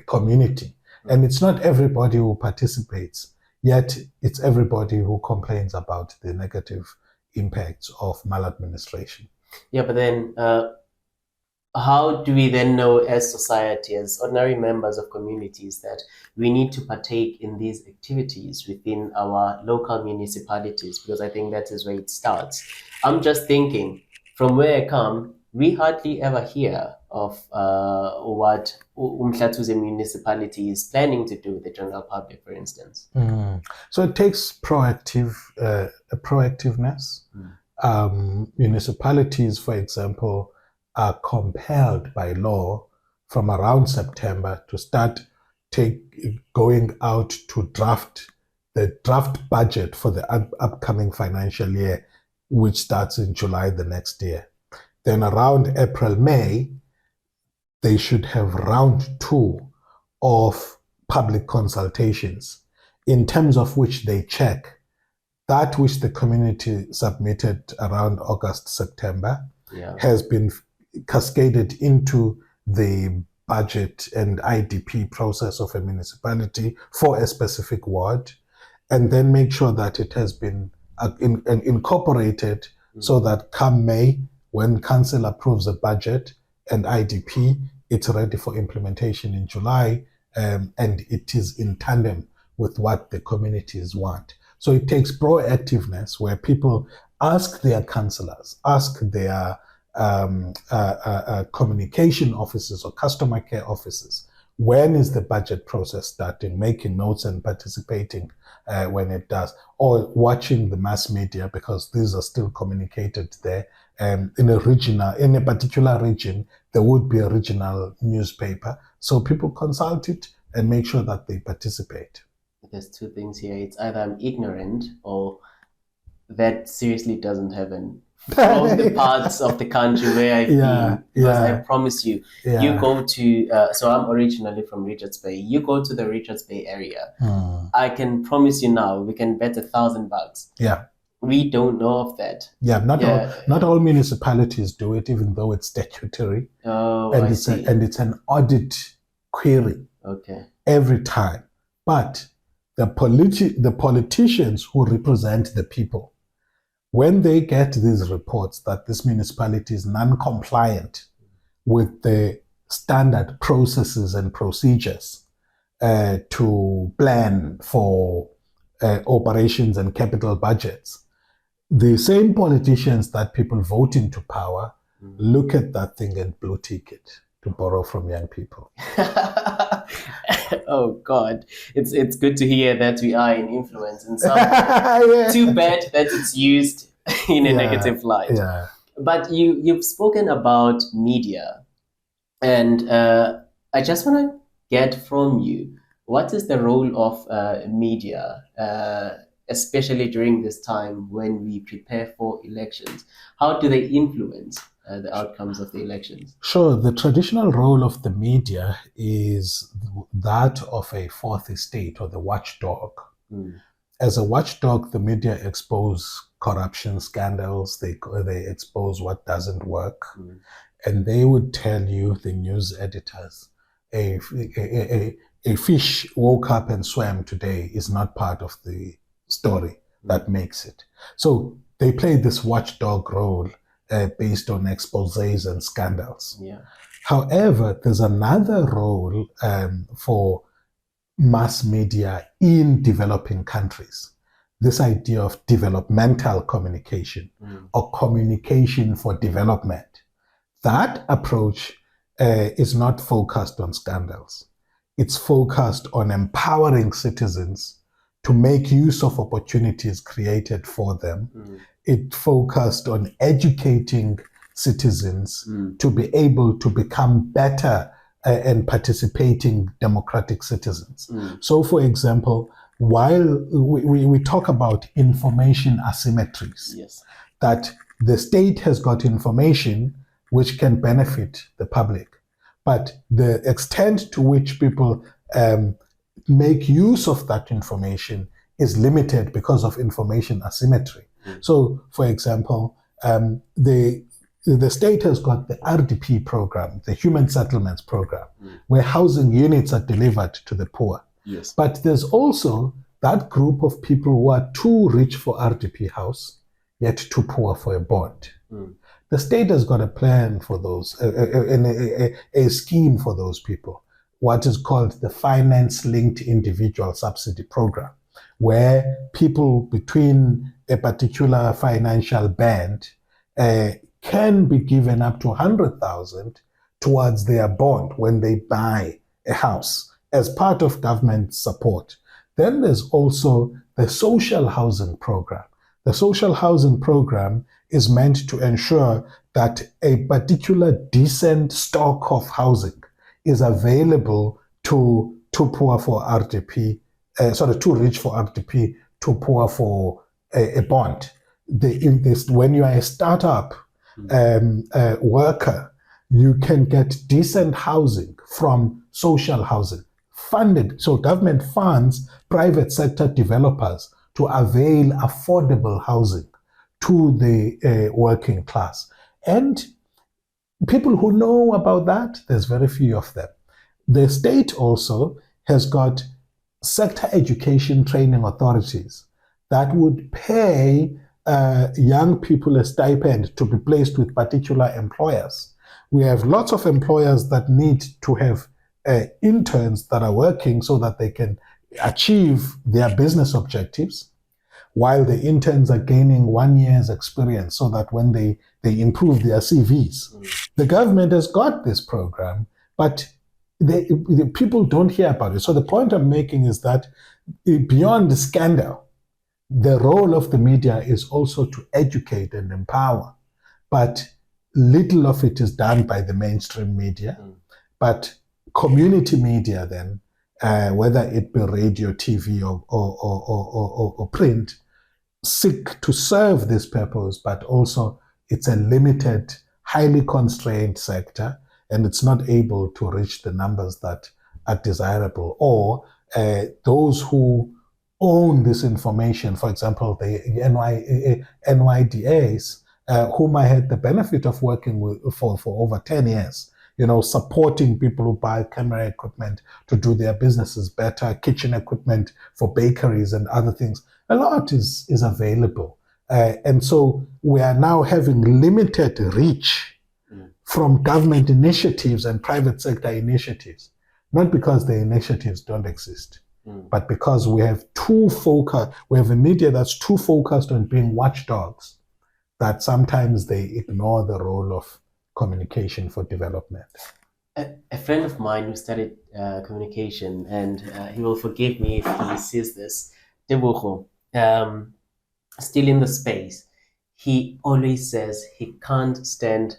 community. And it's not everybody who participates, yet it's everybody who complains about the negative impacts of maladministration. Yeah, but then how do we then know as society, as ordinary members of communities, that we need to partake in these activities within our local municipalities? Because I think that is where it starts. I'm just thinking, from where I come, we hardly ever hear of what Umhlatuze municipality is planning to do with the general public, for instance. So it takes proactiveness. Municipalities, for example, are compelled by law from around September to start going out to draft budget for the upcoming financial year, which starts in July the next year. Then around April, May, they should have round 2 of public consultations, in terms of which they check that which the community submitted around August, September, has been cascaded into the budget and IDP process of a municipality for a specific ward, and then make sure that it has been incorporated so that come May, when council approves a budget and IDP, it's ready for implementation in July, and it is in tandem with what the communities want. So it takes proactiveness where people ask their councillors, ask their communication officers or customer care officers, When is the budget process starting? Making notes and participating when it does, or watching the mass media, because these are still communicated there. In a particular region, there would be a regional newspaper, so people consult it and make sure that they participate. There's two things here. It's either I'm ignorant or that seriously doesn't happen from the parts of the country where I've been. Because I promise you, you go to, so I'm originally from Richards Bay. You go to the Richards Bay area. I can promise you now, we can bet $1,000. Yeah. We don't know of that. Yeah, not all municipalities do it, even though it's statutory. Oh, and I see. And it's an audit query. Okay. Every time. But the politicians who represent the people, when they get these reports that this municipality is non-compliant with the standard processes and procedures to plan for operations and capital budgets, the same politicians that people vote into power look at that thing and blue tick it to borrow from young people. Oh God, it's good to hear that we are in influence in some. Too bad that it's used in a negative light. Yeah. But you've spoken about media, and I just want to get from you, what is the role of media, especially during this time when we prepare for elections? How do they influence the outcomes of the elections? Sure. The traditional role of the media is that of a fourth estate or the watchdog. As a watchdog, the media expose corruption scandals, they expose what doesn't work, and they would tell you, the news editors, a fish woke up and swam today is not part of the story that makes it. So they play this watchdog role based on exposés and scandals. Yeah. However, there's another role for mass media in developing countries. This idea of developmental communication or communication for development. That approach is not focused on scandals. It's focused on empowering citizens to make use of opportunities created for them. It focused on educating citizens to be able to become better and participating democratic citizens. So, for example, while we talk about information asymmetries, yes, that the state has got information which can benefit the public, but the extent to which people make use of that information is limited because of information asymmetry. So, for example, the state has got the RDP program, the Human Settlements Program, where housing units are delivered to the poor. Yes. But there's also that group of people who are too rich for RDP house, yet too poor for a bond. The state has got a plan for those, a scheme for those people, what is called the Finance-Linked Individual Subsidy Program, where people between a particular financial band can be given up to 100,000 towards their bond when they buy a house as part of government support. Then there's also the social housing program. The social housing program is meant to ensure that a particular decent stock of housing is available to poor for RDP, too rich for RDP, too poor for a bond. When you are a startup worker, you can get decent housing from social housing, funded. So government funds private sector developers to avail affordable housing to the working class. And people who know about that, there's very few of them. The state also has got sector education training authorities that would pay young people a stipend to be placed with particular employers. We have lots of employers that need to have interns that are working so that they can achieve their business objectives, while the interns are gaining 1 year's experience so that when they improve their CVs. The government has got this program, but the people don't hear about it. So the point I'm making is that beyond the scandal, the role of the media is also to educate and empower. But little of it is done by the mainstream media. But community media then, whether it be radio, TV, or print, seek to serve this purpose, but also it's a limited, highly constrained sector, and it's not able to reach the numbers that are desirable. Or those who own this information, for example, the NYDAs, whom I had the benefit of working with for over 10 years, supporting people who buy camera equipment to do their businesses better, kitchen equipment for bakeries and other things. A lot is available. And so we are now having limited reach from government initiatives and private sector initiatives, not because the initiatives don't exist, but because we have a media that's too focused on being watchdogs, that sometimes they ignore the role of communication for development. A friend of mine who studied communication, and he will forgive me if he sees this, Tebogo, still in the space, he always says he can't stand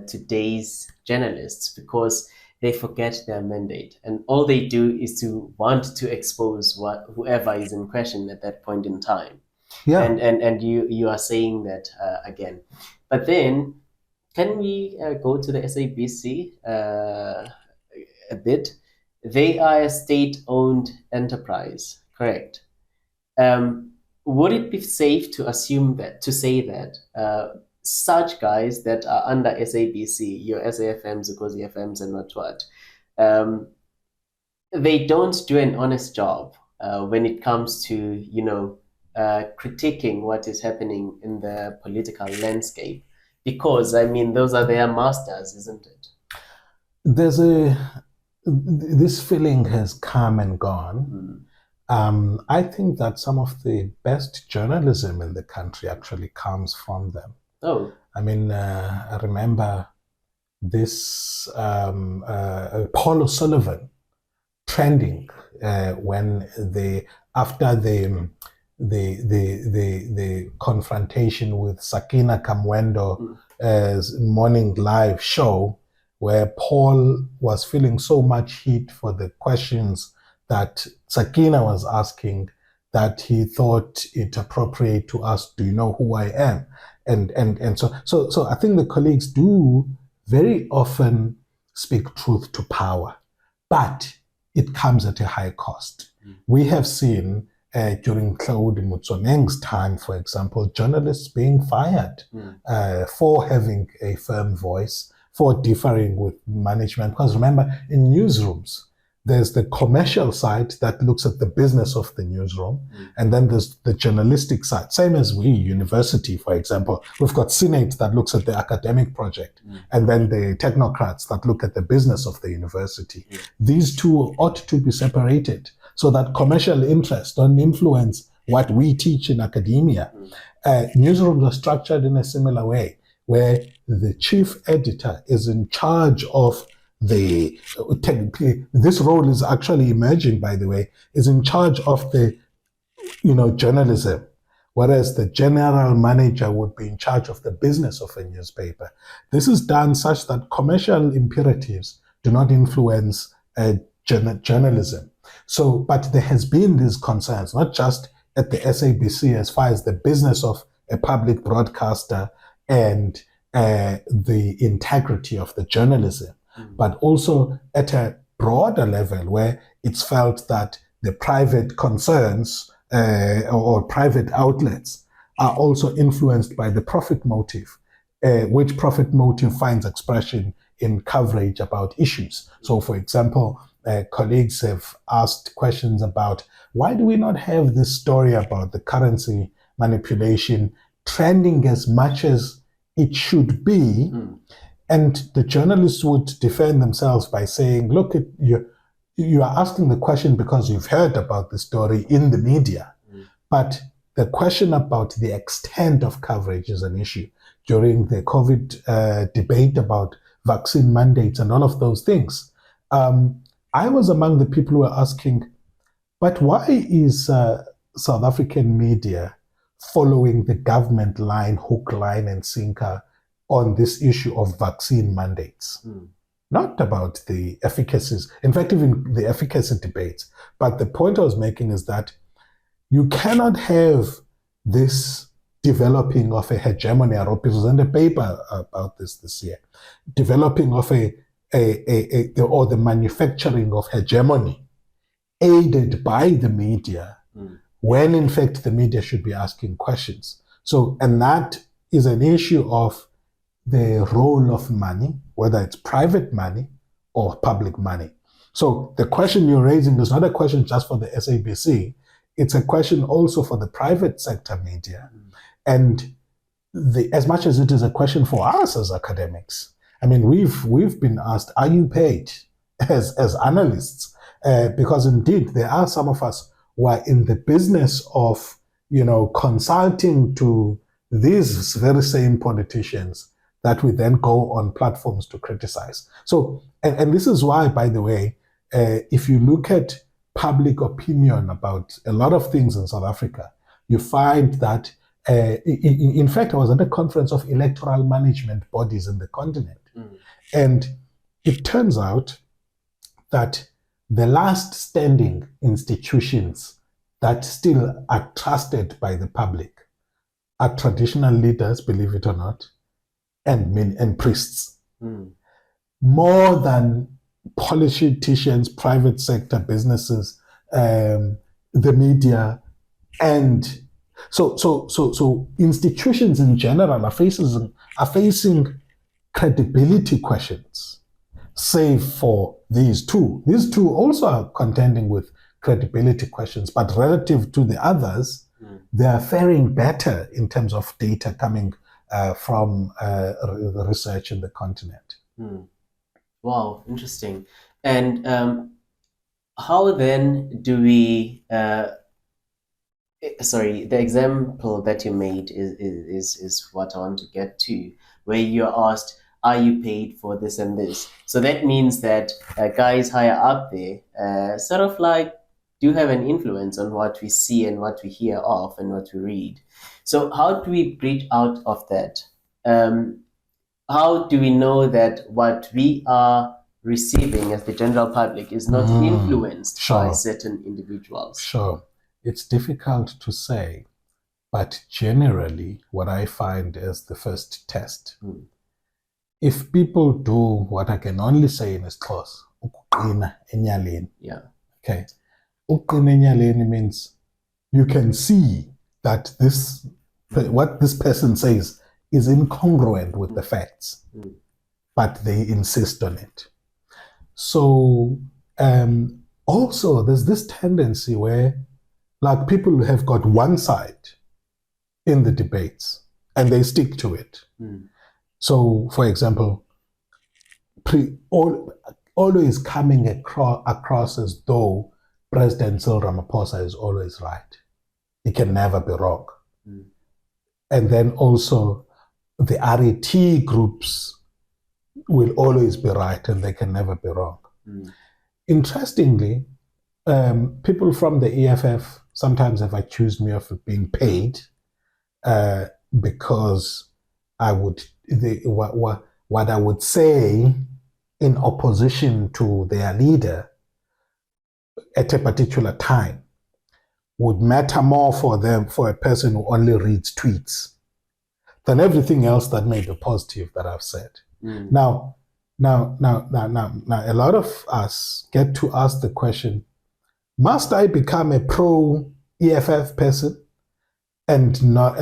today's journalists because they forget their mandate, and all they do is to want to expose whoever is in question at that point in time. Yeah. And you are saying that again. But then, can we go to the SABC a bit? They are a state-owned enterprise, correct? Would it be safe to say that such guys that are under SABC, your SAFMs, Ukozi FMs, and what, they don't do an honest job when it comes to, critiquing what is happening in the political landscape? Because, those are their masters, isn't it? This feeling has come and gone. I think that some of the best journalism in the country actually comes from them. Oh. I remember this Paul O'Sullivan trending when after the confrontation with Sakina Kamwendo's morning live show, where Paul was feeling so much heat for the questions that Sakina was asking, that he thought it appropriate to ask, "Do you know who I am?" And so I think the colleagues do very often speak truth to power, but it comes at a high cost. We have seen during Claude Mutsoneng's time, for example, journalists being fired for having a firm voice, for differing with management. Because remember, in newsrooms, there's the commercial side that looks at the business of the newsroom, and then there's the journalistic side. Same as university, for example. We've got Senate that looks at the academic project, and then the technocrats that look at the business of the university. These two ought to be separated so that commercial interests don't influence what we teach in academia. Newsrooms are structured in a similar way, where the chief editor is in charge of this role is actually emerging, by the way, is in charge of the, journalism, whereas the general manager would be in charge of the business of a newspaper. This is done such that commercial imperatives do not influence journalism. So, but there has been these concerns, not just at the SABC as far as the business of a public broadcaster and the integrity of the journalism, but also at a broader level where it's felt that the private concerns or private outlets are also influenced by the profit motive, which profit motive finds expression in coverage about issues. So, for example, colleagues have asked questions about why do we not have this story about the currency manipulation trending as much as it should be? And the journalists would defend themselves by saying, look, you are asking the question because you've heard about the story in the media. But the question about the extent of coverage is an issue. During the COVID debate about vaccine mandates and all of those things, I was among the people who were asking, but why is South African media following the government line, hook, line, and sinker on this issue of vaccine mandates? Not about the efficacies, in fact, even the efficacy debates. But the point I was making is that you cannot have this developing of a hegemony. I wrote a paper about this year, developing of or the manufacturing of hegemony aided by the media, when in fact the media should be asking questions. So, and that is an issue of the role of money, whether it's private money or public money. So the question you're raising is not a question just for the SABC, it's a question also for the private sector media. And as much as it is a question for us as academics, I mean, we've been asked, are you paid as analysts? Because indeed, there are some of us who are in the business of, consulting to these very same politicians that we then go on platforms to criticize. So, and this is why, by the way, if you look at public opinion about a lot of things in South Africa, you find that, in fact, I was at a conference of electoral management bodies in the continent. And it turns out that the last standing institutions that still are trusted by the public are traditional leaders, believe it or not, and priests. More than politicians, private sector businesses, the media, and so institutions in general are facing credibility questions, save for these two. These two also are contending with credibility questions, but relative to the others, they are faring better in terms of data coming from the research in the continent. Wow, interesting. And how then do we, the example that you made is what I want to get to, where you're asked, are you paid for this and this? So that means that guys higher up there sort of like do have an influence on what we see and what we hear of and what we read. So how do we breach out of that? How do we know that what we are receiving as the general public is not influenced by certain individuals? Sure. It's difficult to say, but generally what I find is the first test. If people do what I can only say in Xhosa, ukuqina enyaleni. Yeah. Okay. Ukuqina enyaleni means you can see that what this person says is incongruent with the facts, but they insist on it. So also there's this tendency where like people have got one side in the debates and they stick to it. So for example, always coming across as though President Cyril Ramaphosa is always right. He can never be wrong. And then also the RET groups will always be right and they can never be wrong. Interestingly, people from the EFF sometimes have accused me of being paid because what I would say in opposition to their leader at a particular time would matter more for them, for a person who only reads tweets, than everything else that may be positive that I've said. Now, a lot of us get to ask the question, must I become a pro-EFF person and have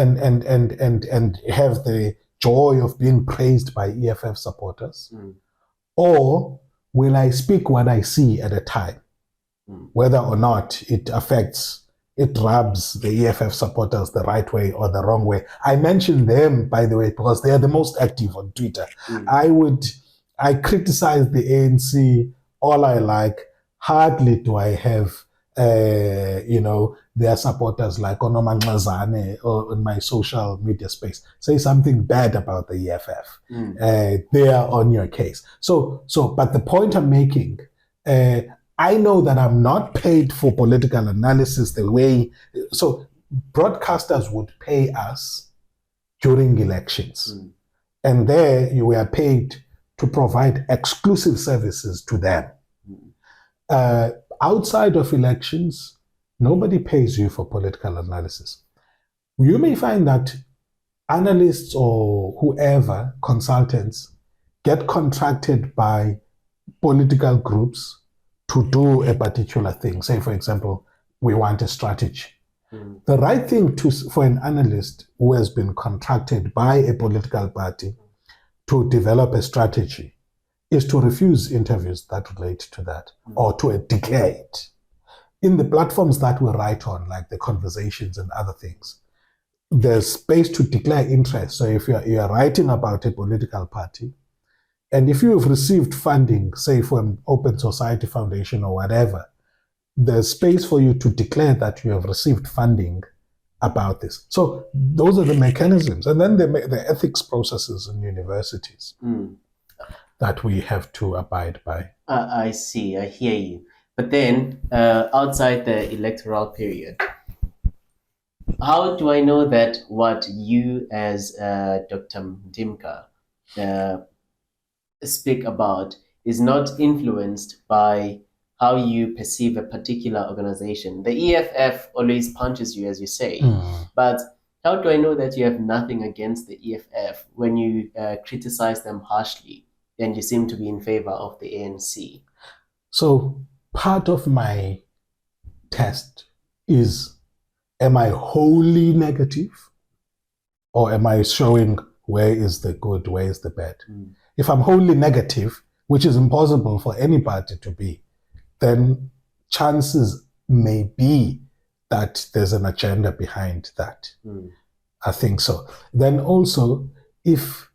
the joy of being praised by EFF supporters? Or will I speak what I see at a time, whether or not it rubs the EFF supporters the right way or the wrong way? I mention them, by the way, because they are the most active on Twitter. I criticize the ANC all I like. Hardly do I have, their supporters like Ongama Mtimka or in my social media space say something bad about the EFF. They are on your case. So, but the point I'm making I know that I'm not paid for political analysis the way, so broadcasters would pay us during elections. And there you were paid to provide exclusive services to them. Outside of elections, nobody pays you for political analysis. You may find that analysts or whoever, consultants, get contracted by political groups to do a particular thing. Say, for example, we want a strategy. The right thing for an analyst who has been contracted by a political party to develop a strategy is to refuse interviews that relate to that or to declare it. In the platforms that we write on, like the conversations and other things, there's space to declare interest. So if you're writing about a political party, and if you've received funding, say from Open Society Foundation or whatever, there's space for you to declare that you have received funding about this. So those are the mechanisms. And then the ethics processes in universities that we have to abide by. I see, I hear you. But then, outside the electoral period, how do I know that what you as Dr. Mtimka speak about is not influenced by how you perceive a particular organization? The EFF always punches you, as you say, but how do I know that you have nothing against the EFF when you criticize them harshly and you seem to be in favor of the ANC? So part of my test is, am I wholly negative, or am I showing where is the good, where is the bad? If I'm wholly negative, which is impossible for any party to be, then chances may be that there's an agenda behind that. I think so. Then also, if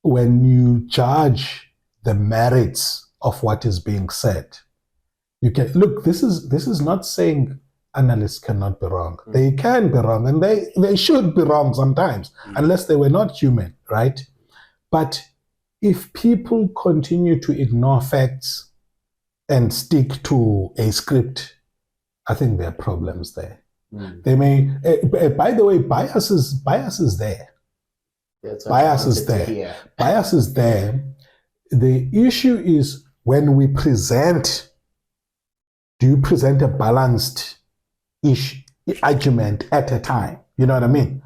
when you judge the merits of what is being said, you can look, this is not saying analysts cannot be wrong. They can be wrong, and they should be wrong sometimes, unless they were not human, right? But if people continue to ignore facts and stick to a script, I think there are problems there. They may, by the way, bias is there. Bias is there. Bias is there. The issue is when we present, do you present a balanced argument at a time? You know what I mean?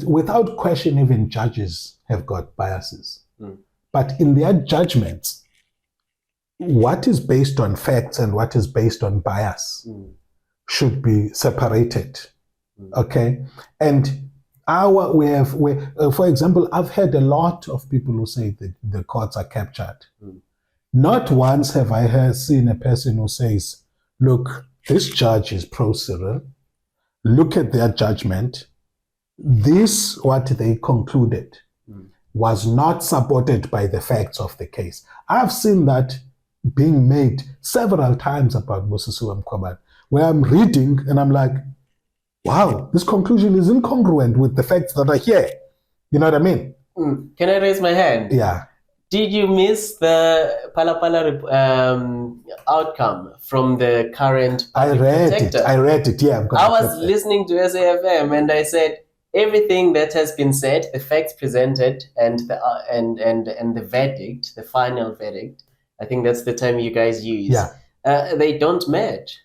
Without question, even judges have got biases. But in their judgments, what is based on facts and what is based on bias should be separated. Okay? And for example, I've heard a lot of people who say that the courts are captured. Not once have I seen a person who says, look, this judge is pro-Cyril. Look at their judgment. This, what they concluded, was not supported by the facts of the case. I've seen that being made several times about Busisiwe Mkhwebane, where I'm reading and I'm like, wow, this conclusion is incongruent with the facts that are here. You know what I mean? Can I raise my hand? Yeah. Did you miss the Pala outcome from the current public protector? I read it, yeah. I was listening to SAFM and I said, everything that has been said, the facts presented, and the verdict, the final verdict, I think that's the term you guys use. Yeah. They don't match.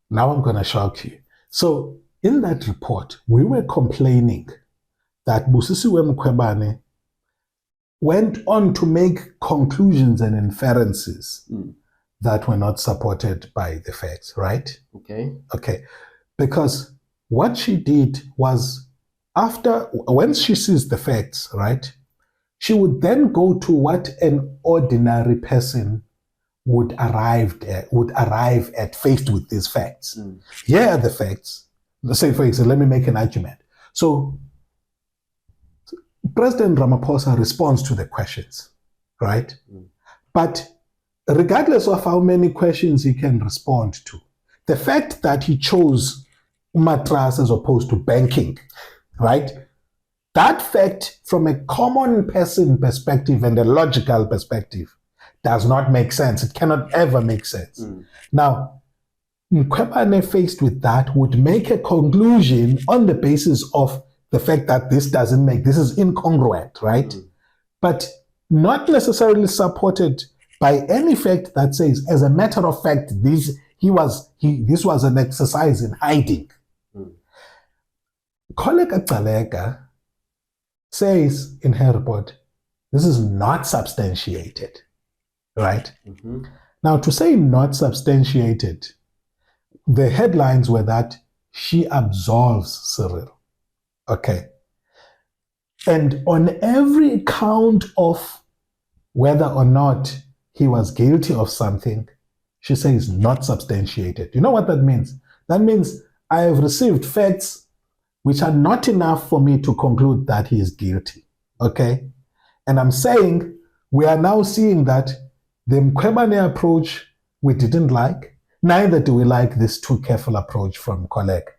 Now I'm going to shock you. So in that report, we were complaining that Busisiwe Mkhwebane went on to make conclusions and inferences that were not supported by the facts, right? Okay. Because what she did was, when she sees the facts, right, she would then go to what an ordinary person would arrive at faced with these facts. Here are the facts. Let's say, for example, let me make an argument. So President Ramaphosa responds to the questions, right? But regardless of how many questions he can respond to, the fact that he chose matras as opposed to banking, right? That fact, from a common person perspective and a logical perspective, does not make sense. It cannot ever make sense. Now, Mkhwebane, faced with that, would make a conclusion on the basis of the fact that this is incongruent, right? But not necessarily supported by any fact that says, as a matter of fact, this was an exercise in hiding. Colleague Gcaleka says in her report, this is not substantiated, right? Now, to say not substantiated, the headlines were that she absolves Cyril. Okay. And on every count of whether or not he was guilty of something, she says not substantiated. You know what that means? That means I have received facts which are not enough for me to conclude that he is guilty. Okay? And I'm saying we are now seeing that the Mkhwebane approach we didn't like, neither do we like this too careful approach from colleague.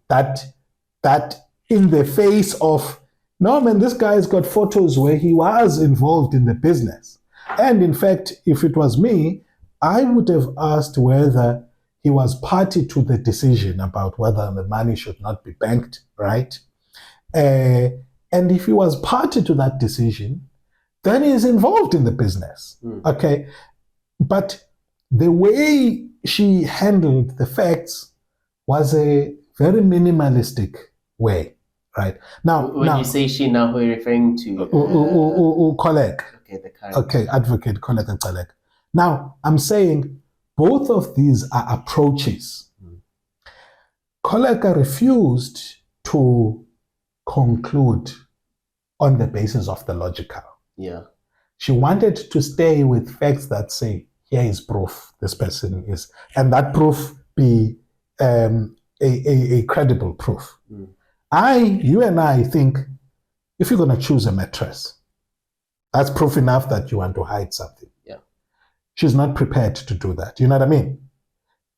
That in the face of, no man, this guy's got photos where he was involved in the business. And in fact, if it was me, I would have asked whether he was party to the decision about whether the money should not be banked, right? And if he was party to that decision, then he's involved in the business. Okay. But the way she handled the facts was a very minimalistic way, right? Now, when you say she, now we're referring to colleague. Okay, the current. Okay, advocate, colleague and colleague. Now, I'm saying both of these are approaches. Colleague refused to conclude on the basis of the logical. Yeah. She wanted to stay with facts that say, here is proof this person is, and that proof be a credible proof. You and I think if you're going to choose a mattress, that's proof enough that you want to hide something. Yeah. She's not prepared to do that. You know what I mean?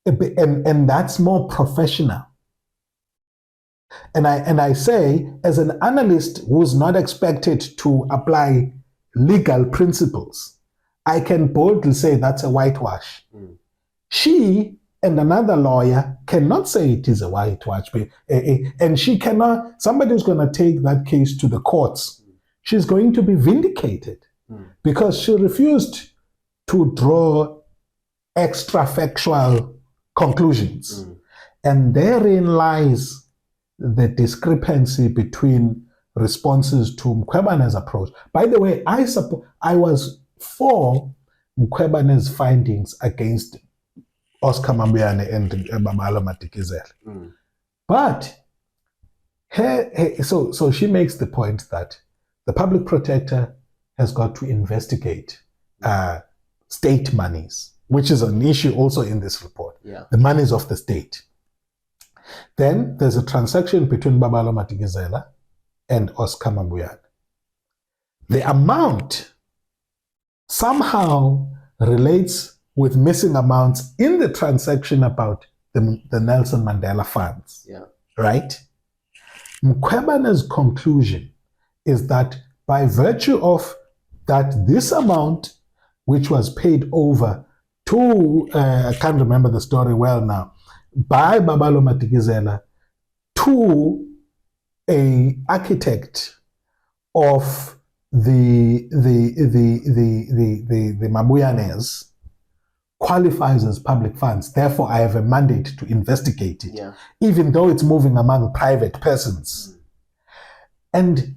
And that's more professional. And I say, as an analyst who's not expected to apply legal principles, I can boldly say that's a whitewash. She and another lawyer cannot say it is a whitewash. And she cannot, somebody who's going to take that case to the courts, she's going to be vindicated because she refused to draw extra factual conclusions. And therein lies the discrepancy between responses to Mkhwebane's approach. By the way, I was for Mkhwebane's findings against Oscar Mabuyane and Babalo Matikizela. But so she makes the point that the public protector has got to investigate state monies, which is an issue also in this report. Yeah. The monies of the state. Then there's a transaction between Babalo Matikizela and Oscar Mabuyane. The amount somehow relates with missing amounts in the transaction about the Nelson Mandela funds. Yeah. Right? Mkhwebane's conclusion is that by virtue of that this amount, which was paid over to, I can't remember the story well now, by Babalo Matikizela to a architect of the Mabuyanes qualifies as public funds. Therefore, I have a mandate to investigate it, even though it's moving among private persons. And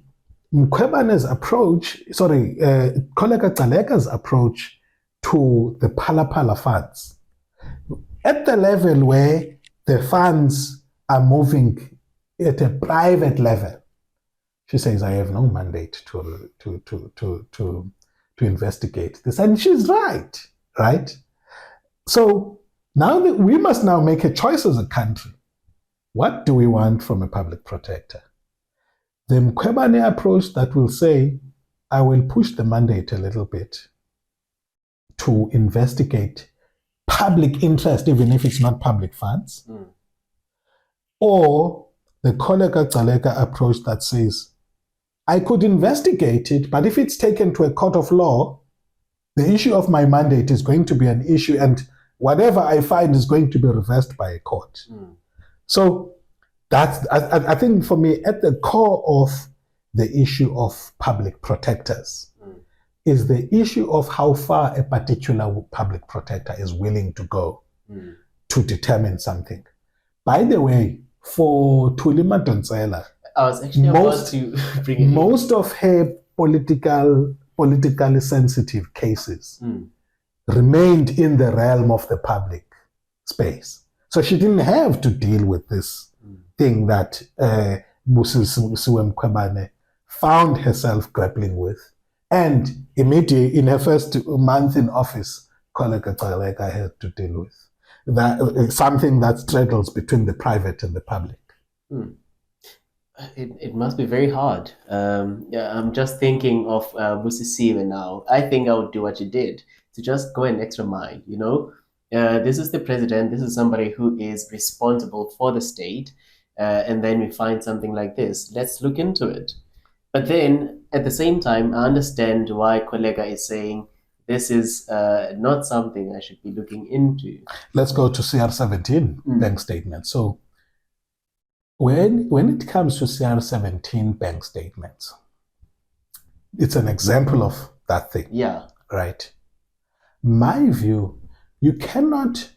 Mkhwebane's approach, Colleague Gcaleka's approach to the Phala funds, at the level where the funds are moving at a private level, she says, I have no mandate to investigate this. And she's right? So now that we must now make a choice as a country. What do we want from a public protector? The Mkhwebane approach that will say, I will push the mandate a little bit to investigate public interest, even if it's not public funds. Or the Colleague Gcaleka approach that says, I could investigate it, but if it's taken to a court of law, the issue of my mandate is going to be an issue, and whatever I find is going to be reversed by a court. So that's, I think for me, at the core of the issue of public protectors is the issue of how far a particular public protector is willing to go to determine something. By the way, for Tulima Donsela, I was actually about to bring it most of her politically sensitive cases remained in the realm of the public space. So she didn't have to deal with this thing that Busisiwe Mkhwebane found herself grappling with. And immediately in her first month in office, Koleka Xeleka had to deal with. That something that straddles between the private and the public. It must be very hard. I'm just thinking of Busisiwe now. I think I would do what you did, to just go an extra mile, you know. This is the president, this is somebody who is responsible for the state, and then we find something like this. Let's look into it. But then, at the same time, I understand why Kollega is saying this is not something I should be looking into. Let's go to CR17 bank statement. So, when it comes to CR17 bank statements, it's an example of that thing. Yeah. Right. My view, you cannot,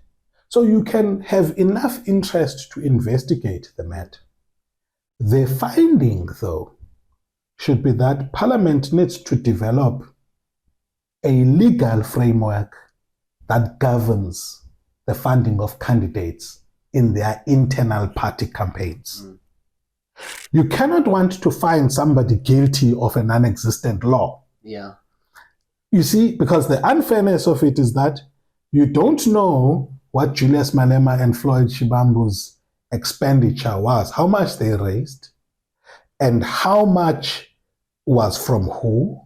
so you can have enough interest to investigate the matter. The finding, though, should be that Parliament needs to develop a legal framework that governs the funding of candidates in their internal party campaigns. You cannot want to find somebody guilty of a non-existent law. Yeah. You see, because the unfairness of it is that you don't know what Julius Malema and Floyd Shibambu's expenditure was, how much they raised, and how much was from who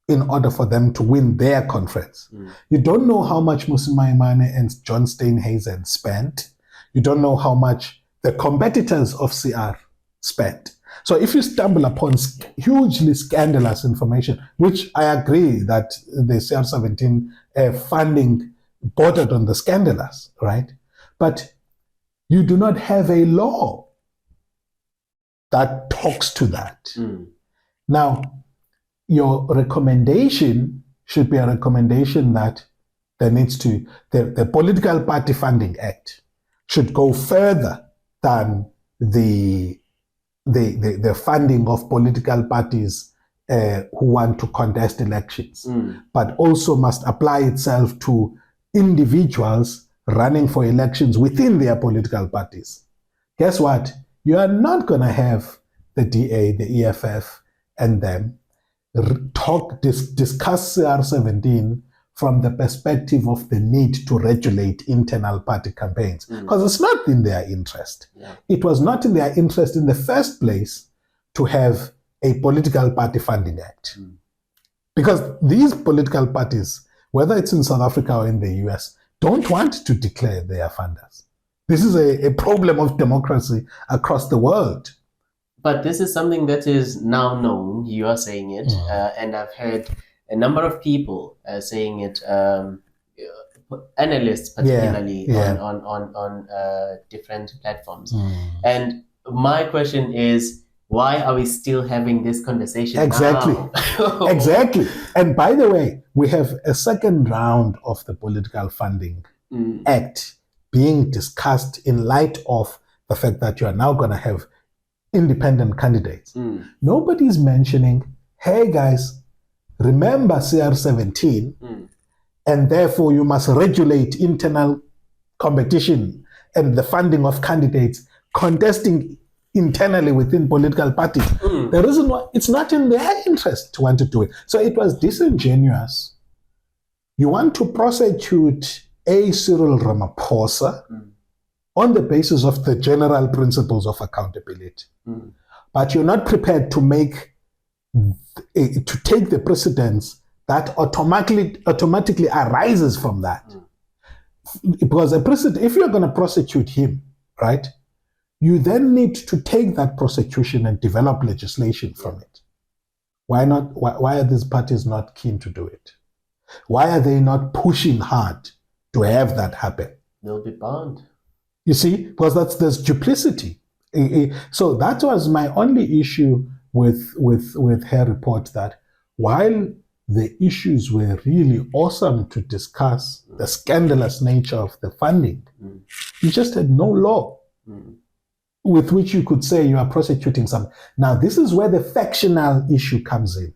in order for them to win their conference. You don't know how much Musi Maimane and John Steenhuisen spent. You don't know how much the competitors of CR spent. So if you stumble upon hugely scandalous information, which I agree that the CR17 funding bordered on the scandalous, right? But you do not have a law that talks to that. Now, your recommendation should be a recommendation that there needs to, the Political Party Funding Act should go further than the funding of political parties who want to contest elections, but also must apply itself to individuals running for elections within their political parties. Guess what? You are not going to have the DA, the EFF, and them discuss CR17 from the perspective of the need to regulate internal party campaigns, because it's not in their interest. It was not in their interest in the first place to have a political party funding act. Because these political parties, whether it's in South Africa or in the US, don't want to declare their funders. This is a problem of democracy across the world. But this is something that is now known. You are saying it, and I've heard a number of people saying it, analysts particularly on different platforms. And my question is, why are we still having this conversation now? Exactly. And by the way, we have a second round of the Political Funding Act being discussed in light of the fact that you are now going to have independent candidates. Nobody's mentioning, hey guys, remember CR17, and therefore you must regulate internal competition and the funding of candidates contesting internally within political parties. The reason why, it's not in their interest to want to do it. So it was disingenuous. You want to prosecute a Cyril Ramaphosa on the basis of the general principles of accountability. But you're not prepared to take the precedence that automatically arises from that. Because a precedent, if you're going to prosecute him, right, you then need to take that prosecution and develop legislation from it. Why not? Why are these parties not keen to do it? Why are they not pushing hard to have that happen? They'll be bound. You see, because there's duplicity. So that was my only issue with her report, that while the issues were really awesome to discuss, the scandalous nature of the funding, you just had no law with which you could say you are prosecuting some. Now, this is where the factional issue comes in.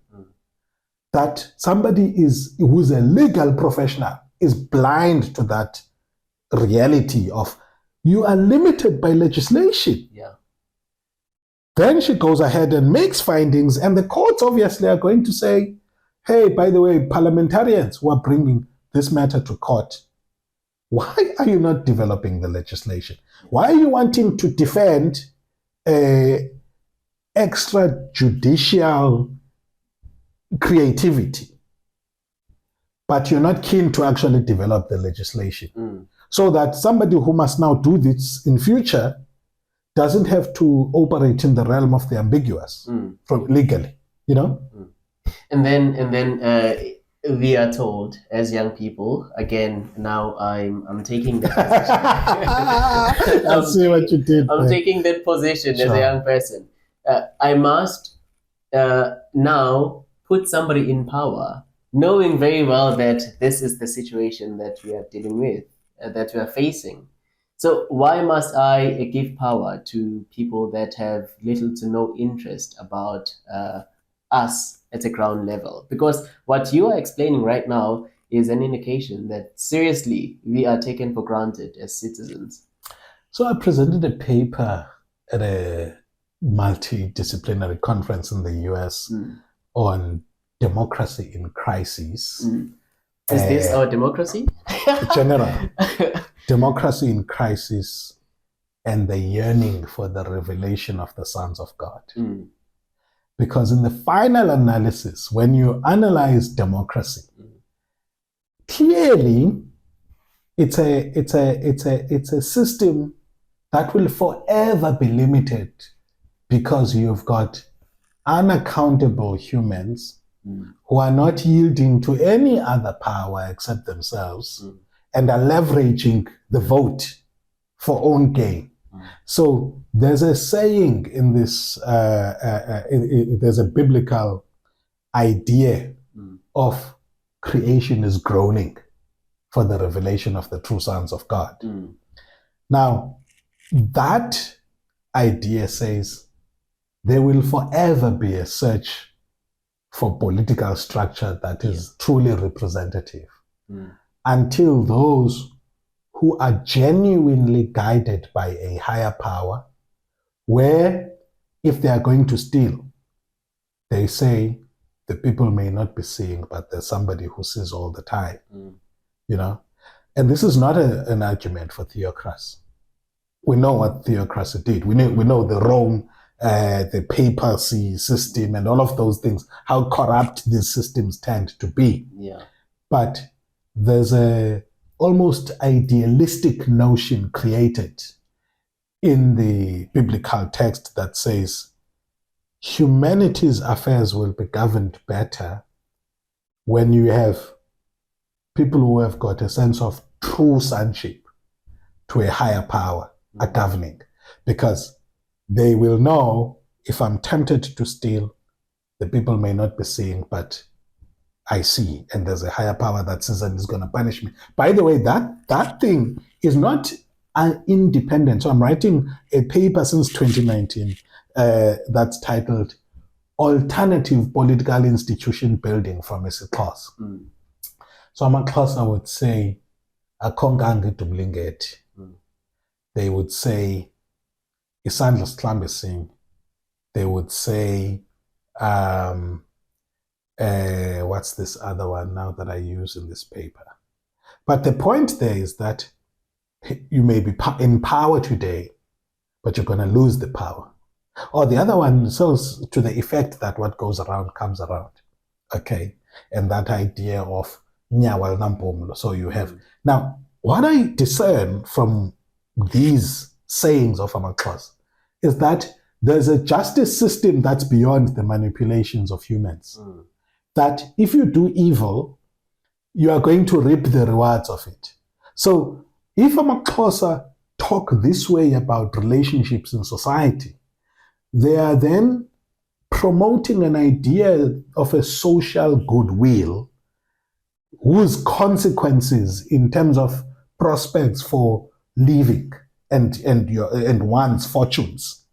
That somebody who's a legal professional is blind to that reality of you are limited by legislation. Yeah. Then she goes ahead and makes findings, and the courts obviously are going to say, hey, by the way, parliamentarians who are bringing this matter to court, why are you not developing the legislation? Why are you wanting to defend extrajudicial creativity, but you're not keen to actually develop the legislation? So that somebody who must now do this in future doesn't have to operate in the realm of the ambiguous from legally, you know? And then we are told as young people, again, now I'm taking that position. I see what you did. I'm taking that position as a young person. I must now put somebody in power, knowing very well that this is the situation that we are dealing with, that we are facing. So why must I give power to people that have little to no interest about us at a ground level? Because what you are explaining right now is an indication that seriously we are taken for granted as citizens. So I presented a paper at a multidisciplinary conference in the US on democracy in crisis. Is this our democracy? General. Democracy in crisis and the yearning for the revelation of the sons of God. Because in the final analysis, when you analyze democracy, clearly it's a system that will forever be limited because you've got unaccountable humans who are not yielding to any other power except themselves and are leveraging the vote for own gain. So there's a saying in this, there's a biblical idea of creation is groaning for the revelation of the true sons of God. Now, that idea says there will forever be a search for political structure that is truly representative until those who are genuinely guided by a higher power, where if they are going to steal, they say the people may not be seeing, but there's somebody who sees all the time, you know? And this is not an argument for theocracy. We know what theocracy did. We know the Rome, the papacy system and all of those things, how corrupt these systems tend to be. Yeah. But there's a almost idealistic notion created in the biblical text that says humanity's affairs will be governed better when you have people who have got a sense of true sonship to a higher power are governing, because they will know if I'm tempted to steal, the people may not be seeing, but I see, and there's a higher power that says and is going to punish me. By the way, that thing is not independent. So I'm writing a paper since 2019 that's titled Alternative Political Institution Building from a class. So I'm a class, I would say, a kongangi dublingeti. They would say, isandla siklambe sinye. They would say, what's this other one now that I use in this paper? But the point there is that you may be in power today, but you're going to lose the power. Or the other one says to the effect that what goes around comes around. Okay. And that idea of nyawal nampumulo. So you have. Now, what I discern from these sayings of Amaxhosa is that there's a justice system that's beyond the manipulations of humans. That if you do evil, you are going to reap the rewards of it. So if amaXhosa talk this way about relationships in society, they are then promoting an idea of a social goodwill whose consequences in terms of prospects for living and one's fortunes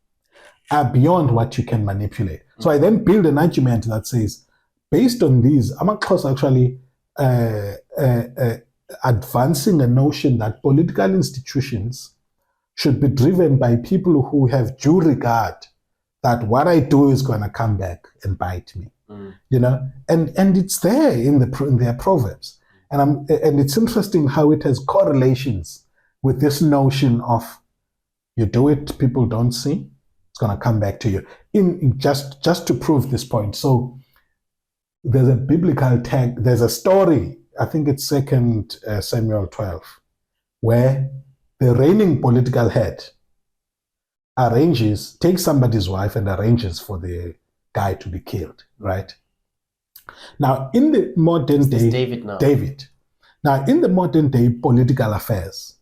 are beyond what you can manipulate. So I then build an argument that says, based on these, amaXhosa actually advancing a notion that political institutions should be driven by people who have due regard that what I do is going to come back and bite me, you know, and it's there in their proverbs, and it's interesting how it has correlations with this notion of you do it, people don't see, it's going to come back to you. In just to prove this point, so there's a biblical text, there's a story, I think it's 2 Samuel 12, where the reigning political head takes somebody's wife and arranges for the guy to be killed, right? Now, in the modern day, David. Now, in the modern day political affairs,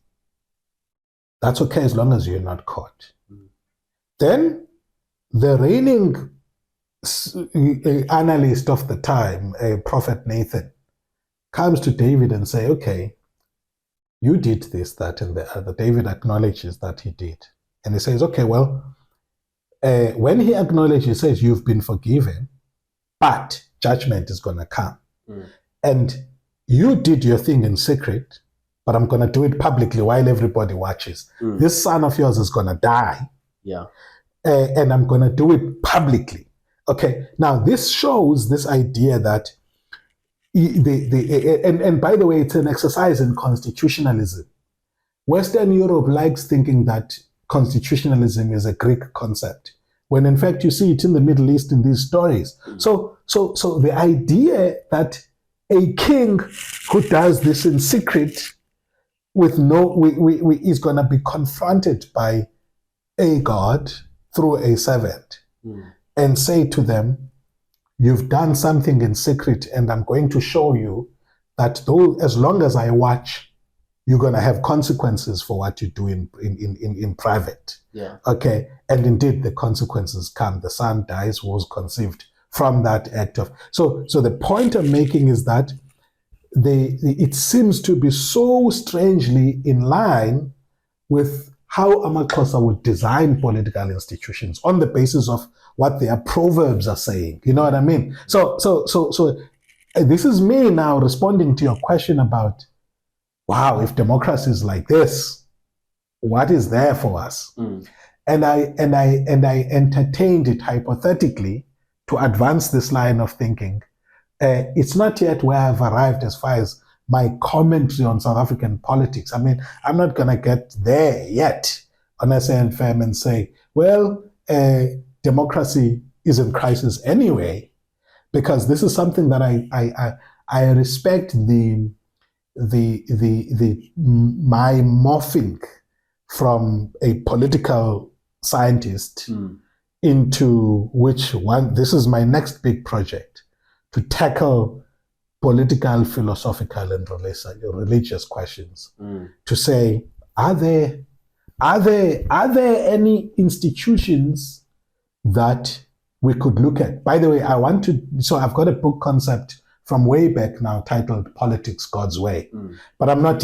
that's okay as long as you're not caught. Then the reigning analyst of the time, Prophet Nathan, comes to David and say, okay, you did this, that, and the other. David acknowledges that he did. And he says, okay, well, when he acknowledges, he says, you've been forgiven, but judgment is going to come. And you did your thing in secret, but I'm going to do it publicly while everybody watches. This son of yours is going to die. Yeah. And I'm going to do it publicly. Okay, now this shows this idea that, and by the way, it's an exercise in constitutionalism. Western Europe likes thinking that constitutionalism is a Greek concept, when in fact you see it in the Middle East in these stories. So the idea that a king who does this in secret with is going to be confronted by a god through a servant and say to them, you've done something in secret and I'm going to show you that though as long as I watch, you're going to have consequences for what you do in private. Yeah. Okay. And indeed, the consequences come. The son dies who was conceived from that act of. So the point I'm making is that it seems to be so strangely in line with how amaXhosa would design political institutions on the basis of what their proverbs are saying. You know what I mean? So this is me now responding to your question about, wow, if democracy is like this, what is there for us? And I entertained it hypothetically to advance this line of thinking. It's not yet where I've arrived as far as my commentary on South African politics. I mean, I'm not going to get there yet unless I am firm and say, well, democracy is in crisis anyway, because this is something that I respect my morphing from a political scientist into which one, this is my next big project, to tackle political, philosophical, and religious questions. To say, are there any institutions that we could look at? By the way, I've got a book concept from way back now titled Politics God's Way. But I'm not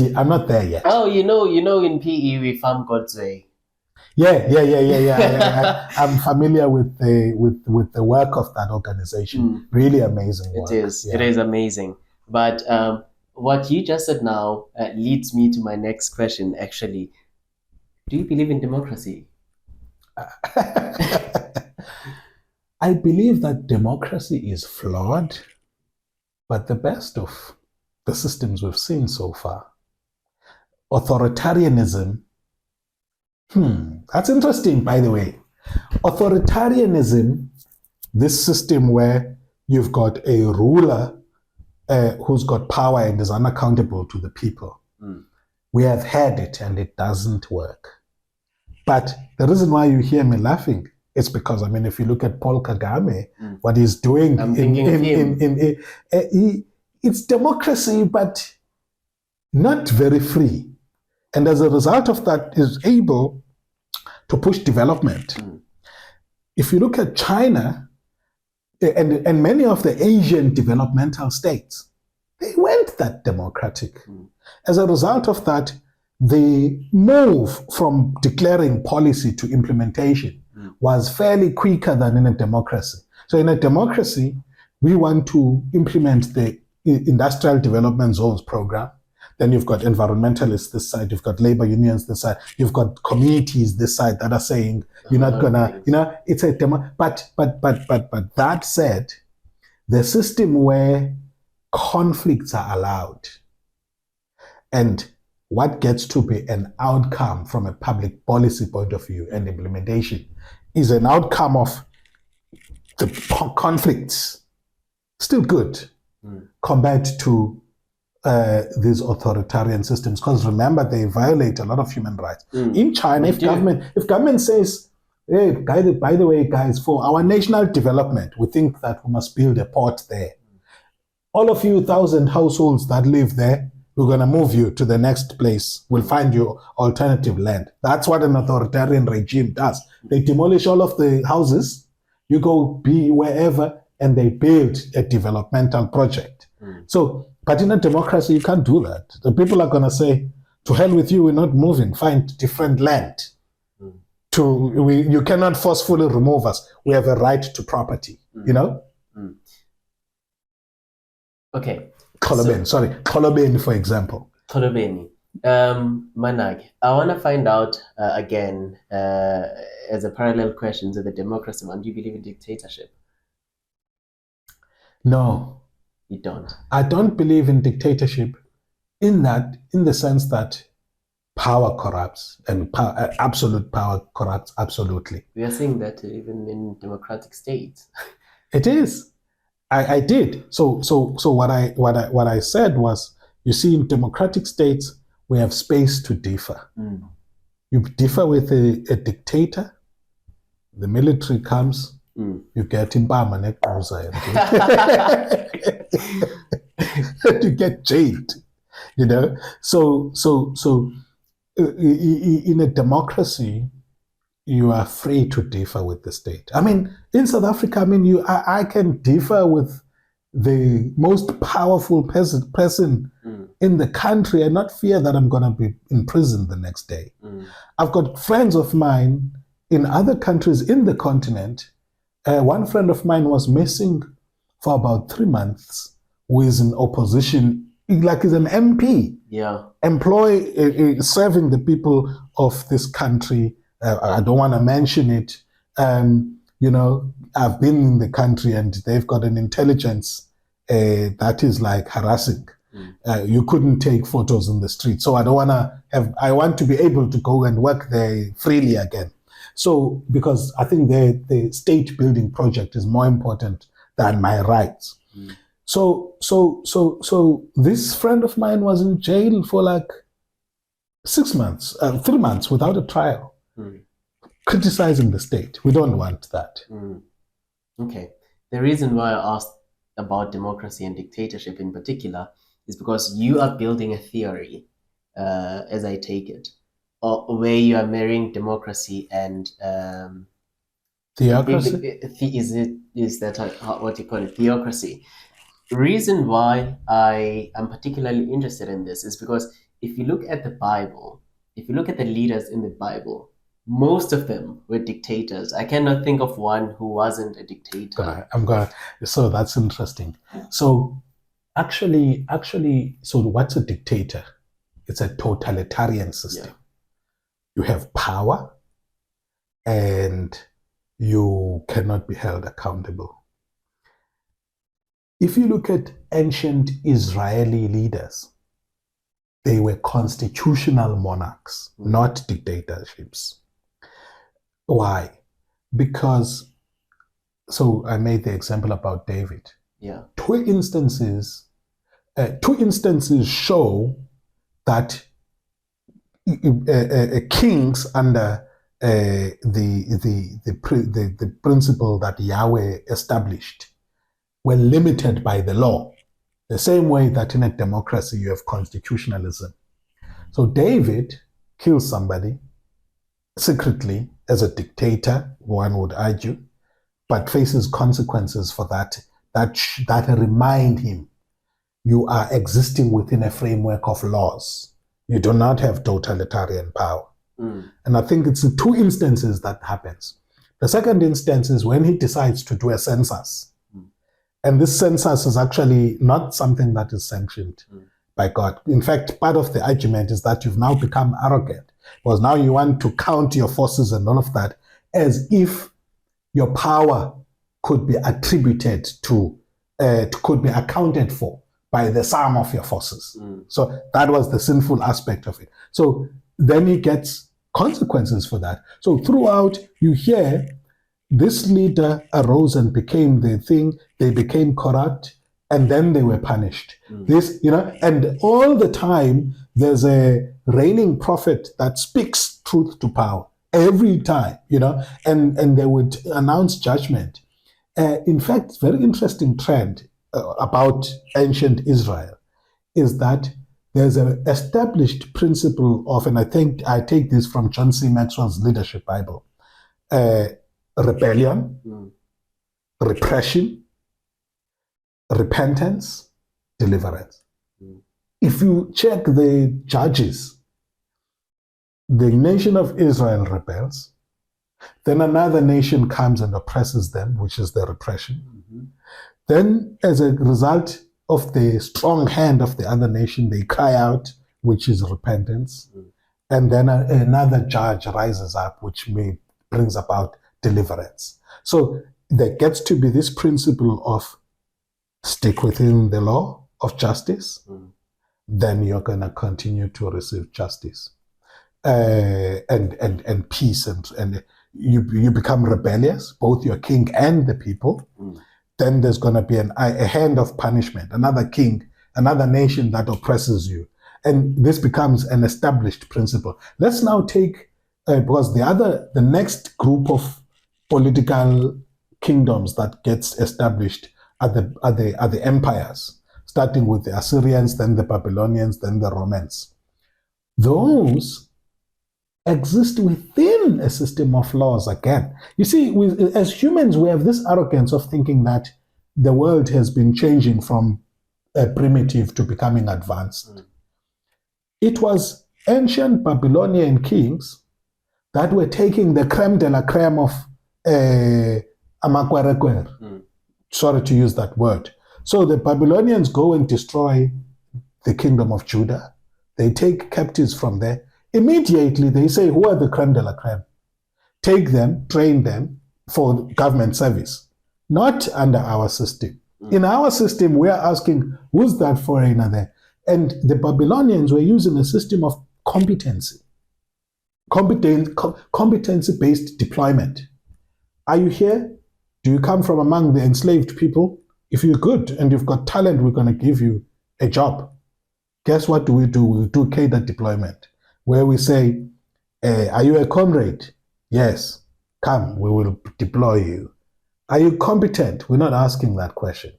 there yet. Oh, you know, in PE we found God's Way. Yeah. I'm familiar with the work of that organization. Really amazing work. It is amazing. But what you just said now leads me to my next question, actually. Do you believe in democracy? I believe that democracy is flawed, but the best of the systems we've seen so far. Authoritarianism, that's interesting, by the way. Authoritarianism, this system where you've got a ruler who's got power and is unaccountable to the people. We have had it and it doesn't work. But the reason why you hear me laughing is because, I mean, if you look at Paul Kagame, what he's doing, it's democracy, but not very free. And as a result of that, is able to push development. If you look at China and many of the Asian developmental states, they weren't that democratic. As a result of that, the move from declaring policy to implementation was fairly quicker than in a democracy. So in a democracy, we want to implement the Industrial Development Zones program. Then you've got environmentalists this side, you've got labor unions this side, you've got communities this side that are saying you're not gonna, it's a demo. But that said, the system where conflicts are allowed and what gets to be an outcome from a public policy point of view and implementation is an outcome of the conflicts, still good compared to these authoritarian systems. Because remember, they violate a lot of human rights. In China, if government says, hey, by the way, guys, for our national development, we think that we must build a port there. All of you 1,000 households that live there, we're going to move you to the next place. We'll find you alternative land. That's what an authoritarian regime does. They demolish all of the houses. You go be wherever, and they build a developmental project. So, but in a democracy, you can't do that. The people are going to say, to hell with you, we're not moving. Find different land. You cannot forcefully remove us. We have a right to property, Okay. Kolobeni, for example. Kolobeni. Manag, I want to find out again, as a parallel question to the democracy one, do you believe in dictatorship? No. You don't? I don't believe in dictatorship in the sense that power corrupts and absolute power corrupts absolutely. We are seeing that even in democratic states. It is. I did. So what I said was, you see, in democratic states, we have space to differ. You differ with a dictator, the military comes, you get him and you get jailed, So in a democracy, you are free to differ with the state. I mean, in South Africa, I can differ with the most powerful person in the country and not fear that I'm going to be in prison the next day. I've got friends of mine in other countries in the continent. One friend of mine was missing for about 3 months, who is in opposition, like he's an MP, serving the people of this country. I don't want to mention it. I've been in the country and they've got an intelligence that is like harassing. You couldn't take photos in the street. So I want to be able to go and work there freely again. So, because I think the state building project is more important than my rights. So this friend of mine was in jail for like 3 months without a trial, criticizing the state. We don't want that. Okay. The reason why I asked about democracy and dictatorship in particular is because you are building a theory, as I take it, where you are marrying democracy and theocracy. Is that what you call it? Theocracy. The reason why I am particularly interested in this is because if you look at the Bible, if you look at the leaders in the Bible, most of them were dictators. I cannot think of one who wasn't a dictator. So that's interesting. So actually, so what's a dictator? It's a totalitarian system. Yeah. You have power and you cannot be held accountable. If you look at ancient Israeli leaders, they were constitutional monarchs, not dictatorships. Why? Because, so I made the example about David. Yeah. Two instances show that kings under the principle that Yahweh established were limited by the law. The same way that in a democracy you have constitutionalism. So David kills somebody secretly as a dictator, one would argue, but faces consequences for that remind him you are existing within a framework of laws. You do not have totalitarian power. And I think it's in two instances that happens. The second instance is when he decides to do a census. And this census is actually not something that is sanctioned by God. In fact, part of the argument is that you've now become arrogant, because now you want to count your forces and all of that as if your power could be attributed to, could be accounted for by the sum of your forces. So that was the sinful aspect of it. So then he gets consequences for that. So throughout, you hear this leader arose and became the thing, they became corrupt, and then they were punished. This, and all the time, there's a reigning prophet that speaks truth to power every time, and they would announce judgment. In fact, very interesting trend about ancient Israel is that there's an established principle of, and I think I take this from John C. Maxwell's Leadership Bible, rebellion, repression, repentance, deliverance. If you check the Judges, the nation of Israel rebels, then another nation comes and oppresses them, which is the repression. Then, as a result of the strong hand of the other nation, they cry out, which is repentance. And then another judge rises up, which brings about deliverance. So there gets to be this principle of stick within the law of justice, then you're going to continue to receive justice and peace, and you become rebellious, both your king and the people. Then there's going to be a hand of punishment, another king, another nation that oppresses you. And this becomes an established principle. Let's now take, because the next group of political kingdoms that gets established are the empires, starting with the Assyrians, then the Babylonians, then the Romans. Those exist within a system of laws again. You see, as humans, we have this arrogance of thinking that the world has been changing from primitive to becoming advanced. It was ancient Babylonian kings that were taking the creme de la creme of Amakwerekwer. Sorry to use that word. So the Babylonians go and destroy the kingdom of Judah. They take captives from there. Immediately they say, who are the creme de la creme? Take them, train them for government service. Not under our system. In our system, we are asking, who's that foreigner there? And the Babylonians were using a system of competency-based deployment. Are you here? Do you come from among the enslaved people? If you're good and you've got talent, we're going to give you a job. Guess what do? We do cadre deployment, where we say, are you a comrade? Yes. Come, we will deploy you. Are you competent? We're not asking that question.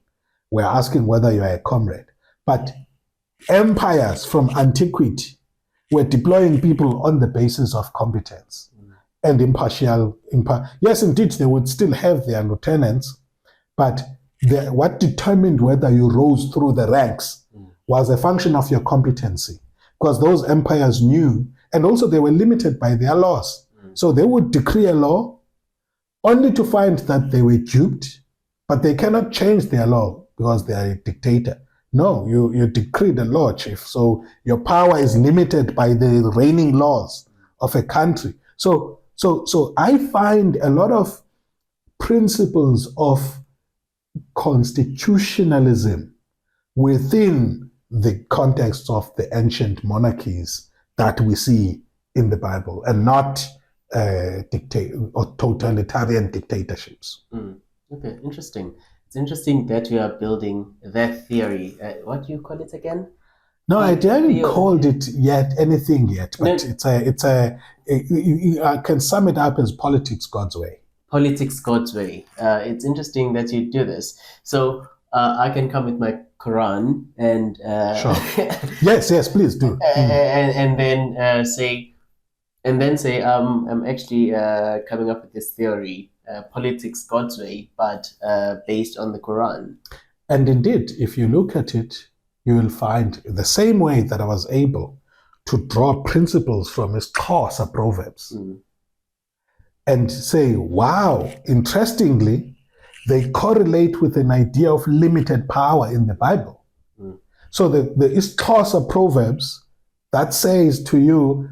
We're asking whether you are a comrade. But empires from antiquity were deploying people on the basis of competence and impartial. Yes, indeed, they would still have their lieutenants, but what determined whether you rose through the ranks was a function of your competency, because those empires knew, and also they were limited by their laws. So they would decree a law only to find that they were duped, but they cannot change their law because they are a dictator. No, you decree the law, chief. So your power is limited by the reigning laws of a country. So I find a lot of principles of constitutionalism within the context of the ancient monarchies that we see in the Bible, and not or totalitarian dictatorships. Okay, interesting. It's interesting that you are building that theory. What do you call it again? No, I haven't called it anything yet, but I can sum it up as politics God's way. Politics God's way. It's interesting that you do this. So I can come with my Quran and Sure. Yes, please do. and then say I'm actually coming up with this theory, politics God's way, but based on the Quran. And indeed, if you look at it, you will find the same way that I was able to draw principles from his Xhosa proverbs and say, wow, interestingly, they correlate with an idea of limited power in the Bible. So the Xhosa proverbs that says to you,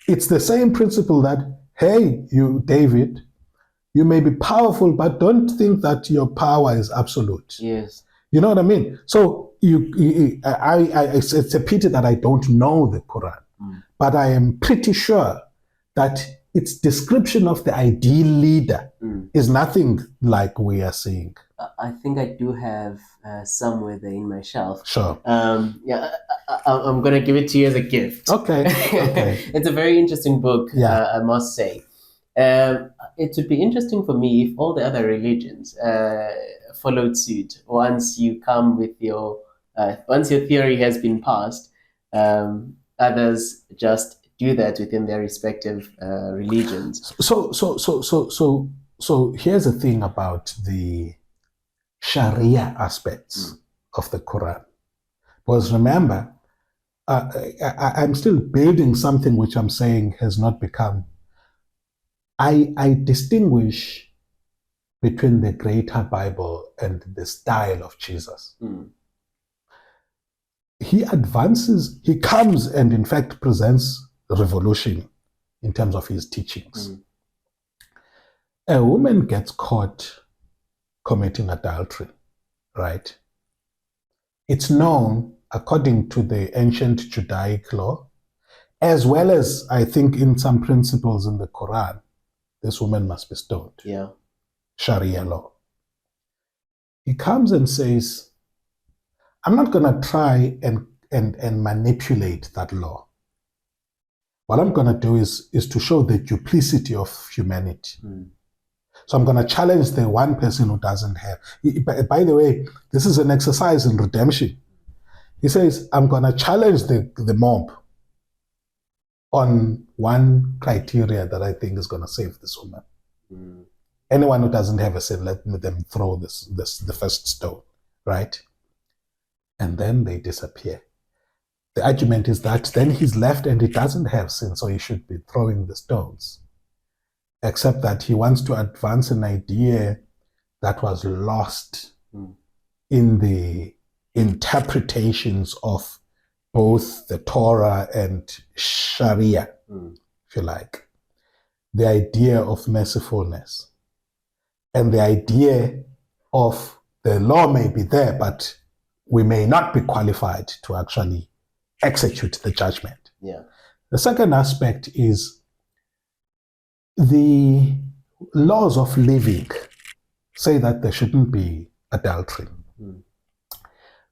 it's the same principle that, hey, you, David, you may be powerful, but don't think that your power is absolute. Yes. You know what I mean? So it's a pity that I don't know the Quran, but I am pretty sure that its description of the ideal leader is nothing like we are seeing. I think I do have somewhere there in my shelf. Sure. Yeah, I'm going to give it to you as a gift. Okay. It's a very interesting book, Yeah. I must say. It would be interesting for me if all the other religions followed suit once you come with once your theory has been passed, others just do that within their respective religions. So here's the thing about the Sharia aspects of the Quran. Because remember, I'm still building something which I'm saying has not become. I distinguish between the greater Bible and the style of Jesus. He advances, he comes and in fact presents revolution in terms of his teachings. A woman gets caught committing adultery, right? It's known, according to the ancient Judaic law, as well as I think in some principles in the Quran, this woman must be stoned. Yeah. Sharia law. He comes and says, I'm not going to try and manipulate that law. What I'm going to do is to show the duplicity of humanity. So I'm going to challenge the one person who doesn't have. By the way, this is an exercise in redemption. He says, I'm going to challenge the mob on one criteria that I think is going to save this woman. Anyone who doesn't have a sin, let them throw the first stone, right? And then they disappear. The argument is that then he's left and he doesn't have sin, so he should be throwing the stones. Except that he wants to advance an idea that was lost in the interpretations of both the Torah and Sharia, if you like. The idea of mercifulness and the idea of the law may be there, but we may not be qualified to actually execute the judgment. Yeah. The second aspect is the laws of living say that there shouldn't be adultery.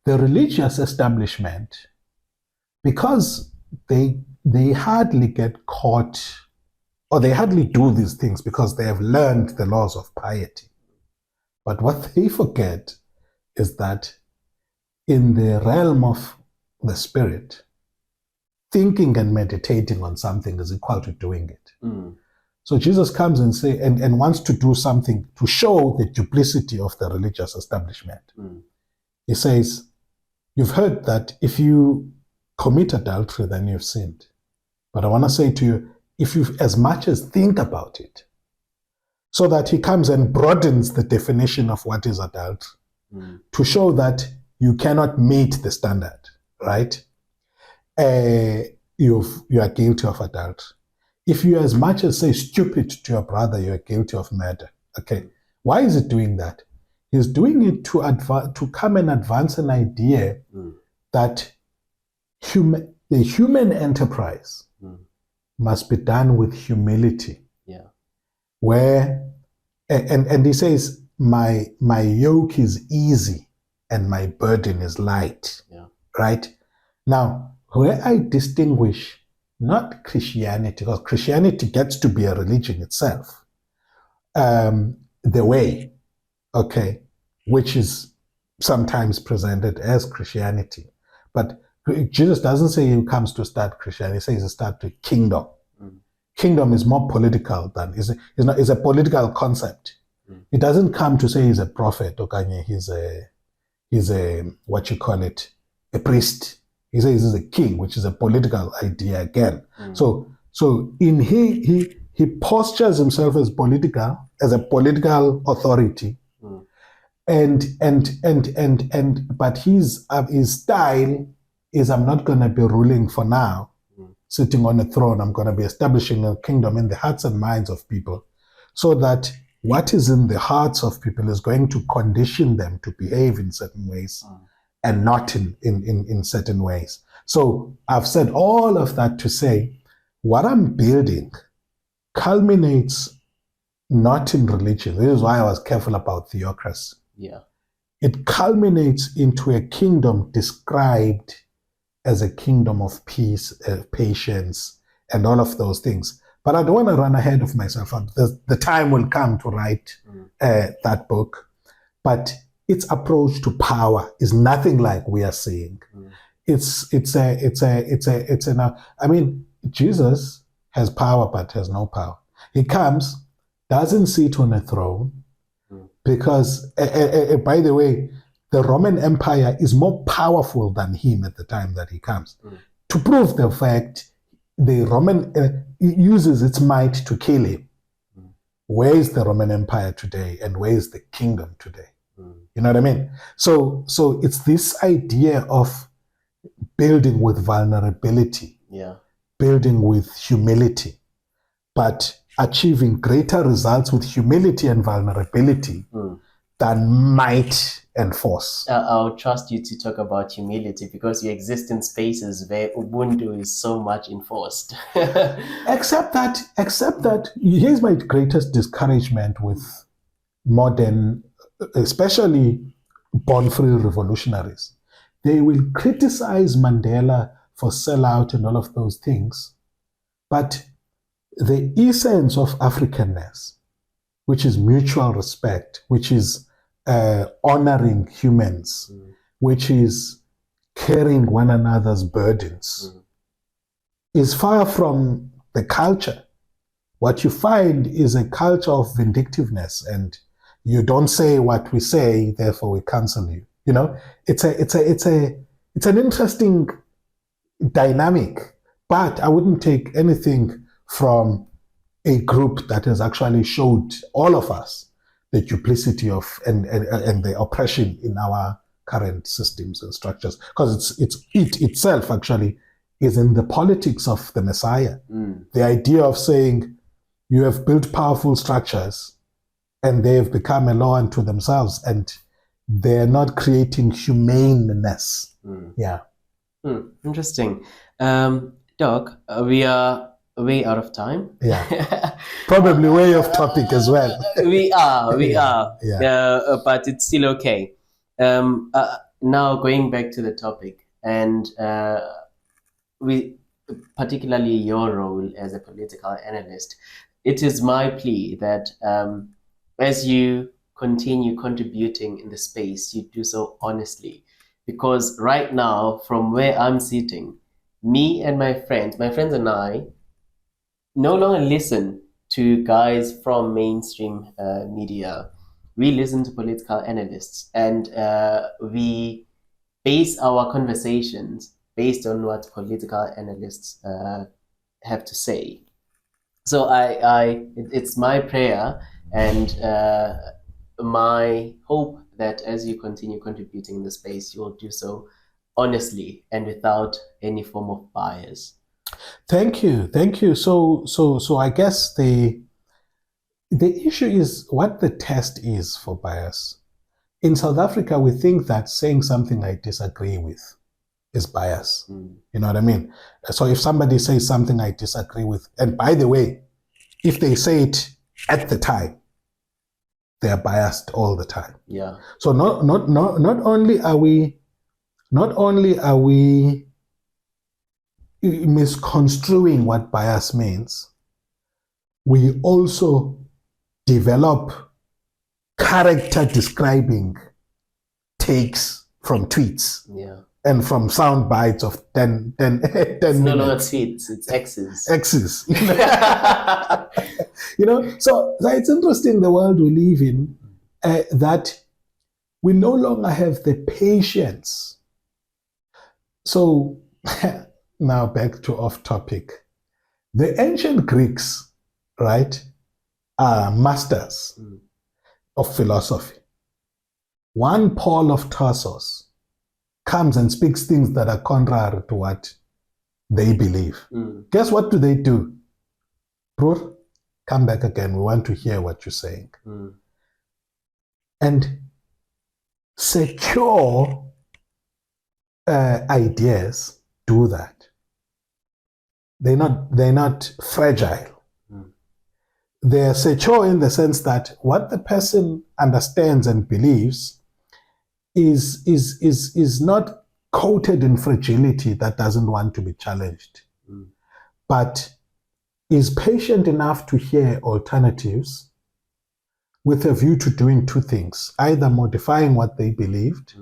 The religious establishment, because they hardly get caught or they hardly do these things because they have learned the laws of piety. But what they forget is that in the realm of the spirit, thinking and meditating on something is equal to doing it. So Jesus comes and say and wants to do something to show the duplicity of the religious establishment. He says, you've heard that if you commit adultery, then you've sinned. But I want to say to you, if you as much as think about it, so that he comes and broadens the definition of what is adultery to show that you cannot meet the standard, right? You are guilty of adultery. If you as much as say stupid to your brother, you are guilty of murder. Okay, why is it doing that? He's doing it to come and advance an idea that the human enterprise must be done with humility. Yeah. Where and he says, my yoke is easy and my burden is light. Yeah. Right? Now, where I distinguish not Christianity, because Christianity gets to be a religion itself, the way. okay, which is sometimes presented as Christianity. But Jesus doesn't say he comes to start Christianity, he says he start the kingdom. Mm. Kingdom is more political than is a political concept. Mm. He doesn't come to say he's a prophet or he's a what you call it, a priest. He says he's a king, which is a political idea again. Mm. So in he postures himself as a political authority. Mm. And but his style is, I'm not going to be ruling for now, sitting on a throne. I'm going to be establishing a kingdom in the hearts and minds of people, so that what is in the hearts of people is going to condition them to behave in certain ways and not in certain ways. So I've said all of that to say what I'm building culminates not in religion. This is why I was careful about theocracy. Yeah. It culminates into a kingdom described as a kingdom of peace, patience, and all of those things. But I don't want to run ahead of myself. The time will come to write that book. But its approach to power is nothing like we are seeing. I mean, Jesus has power but has no power. He comes, doesn't sit on a throne, because, by the way, the Roman Empire is more powerful than him at the time that he comes. To prove the fact, the Roman uses its might to kill him. Where is the Roman Empire today, and where is the kingdom today? You know what I mean? So it's this idea of building with vulnerability, building with humility, but achieving greater results with humility and vulnerability than might and force. I'll trust you to talk about humility, because you exist in spaces where Ubuntu is so much enforced. Except that here's my greatest discouragement with modern, especially born-free revolutionaries. They will criticize Mandela for sellout and all of those things, but the essence of Africanness, which is mutual respect, which is honoring humans, which is carrying one another's burdens, is far from the culture. What you find is a culture of vindictiveness, and you don't say what we say, therefore we cancel you. You know, it's an interesting dynamic, but I wouldn't take anything from a group that has actually showed all of us the duplicity of and the oppression in our current systems and structures, because it itself actually is in the politics of the Messiah. The idea of saying you have built powerful structures and they have become a law unto themselves, and they're not creating humaneness. Interesting. Doc, we are way out of time. Yeah. Probably way off topic as well. we are. Yeah. But it's still okay. Now going back to the topic, and particularly your role as a political analyst, it is my plea that as you continue contributing in the space, you do so honestly. Because right now, from where I'm sitting, me and my friends and I no longer listen to guys from mainstream media. We listen to political analysts, and we base our conversations based on what political analysts have to say. So it's my prayer and my hope that as you continue contributing in the space, you will do so honestly and without any form of bias. Thank you. So I guess the issue is what the test is for bias. In South Africa, we think that saying something I disagree with is bias. You know what I mean? So if somebody says something I disagree with, and by the way, if they say it at the time, they're biased all the time. Yeah. So not only are we misconstruing what bias means, we also develop character describing takes from tweets and from sound bites of 10 It's no longer minutes. tweets, it's X's. X's. So it's interesting the world we live in, that we no longer have the patience. So now back to off topic. The ancient Greeks, right, are masters of philosophy. One Paul of Tarsus comes and speaks things that are contrary to what they believe. Guess what do? Bro, come back again. We want to hear what you're saying. And secure ideas do that. They're not fragile. They're secure in the sense that what the person understands and believes is not coated in fragility that doesn't want to be challenged, but is patient enough to hear alternatives with a view to doing two things: either modifying what they believed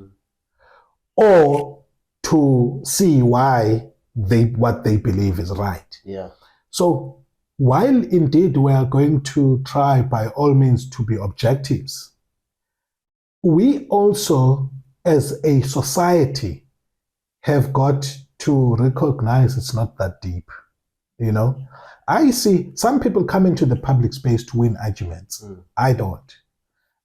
or to see why what they believe is right. So while indeed we are going to try by all means to be objectives, we also as a society have got to recognize it's not that deep. I see some people come into the public space to win arguments. I don't.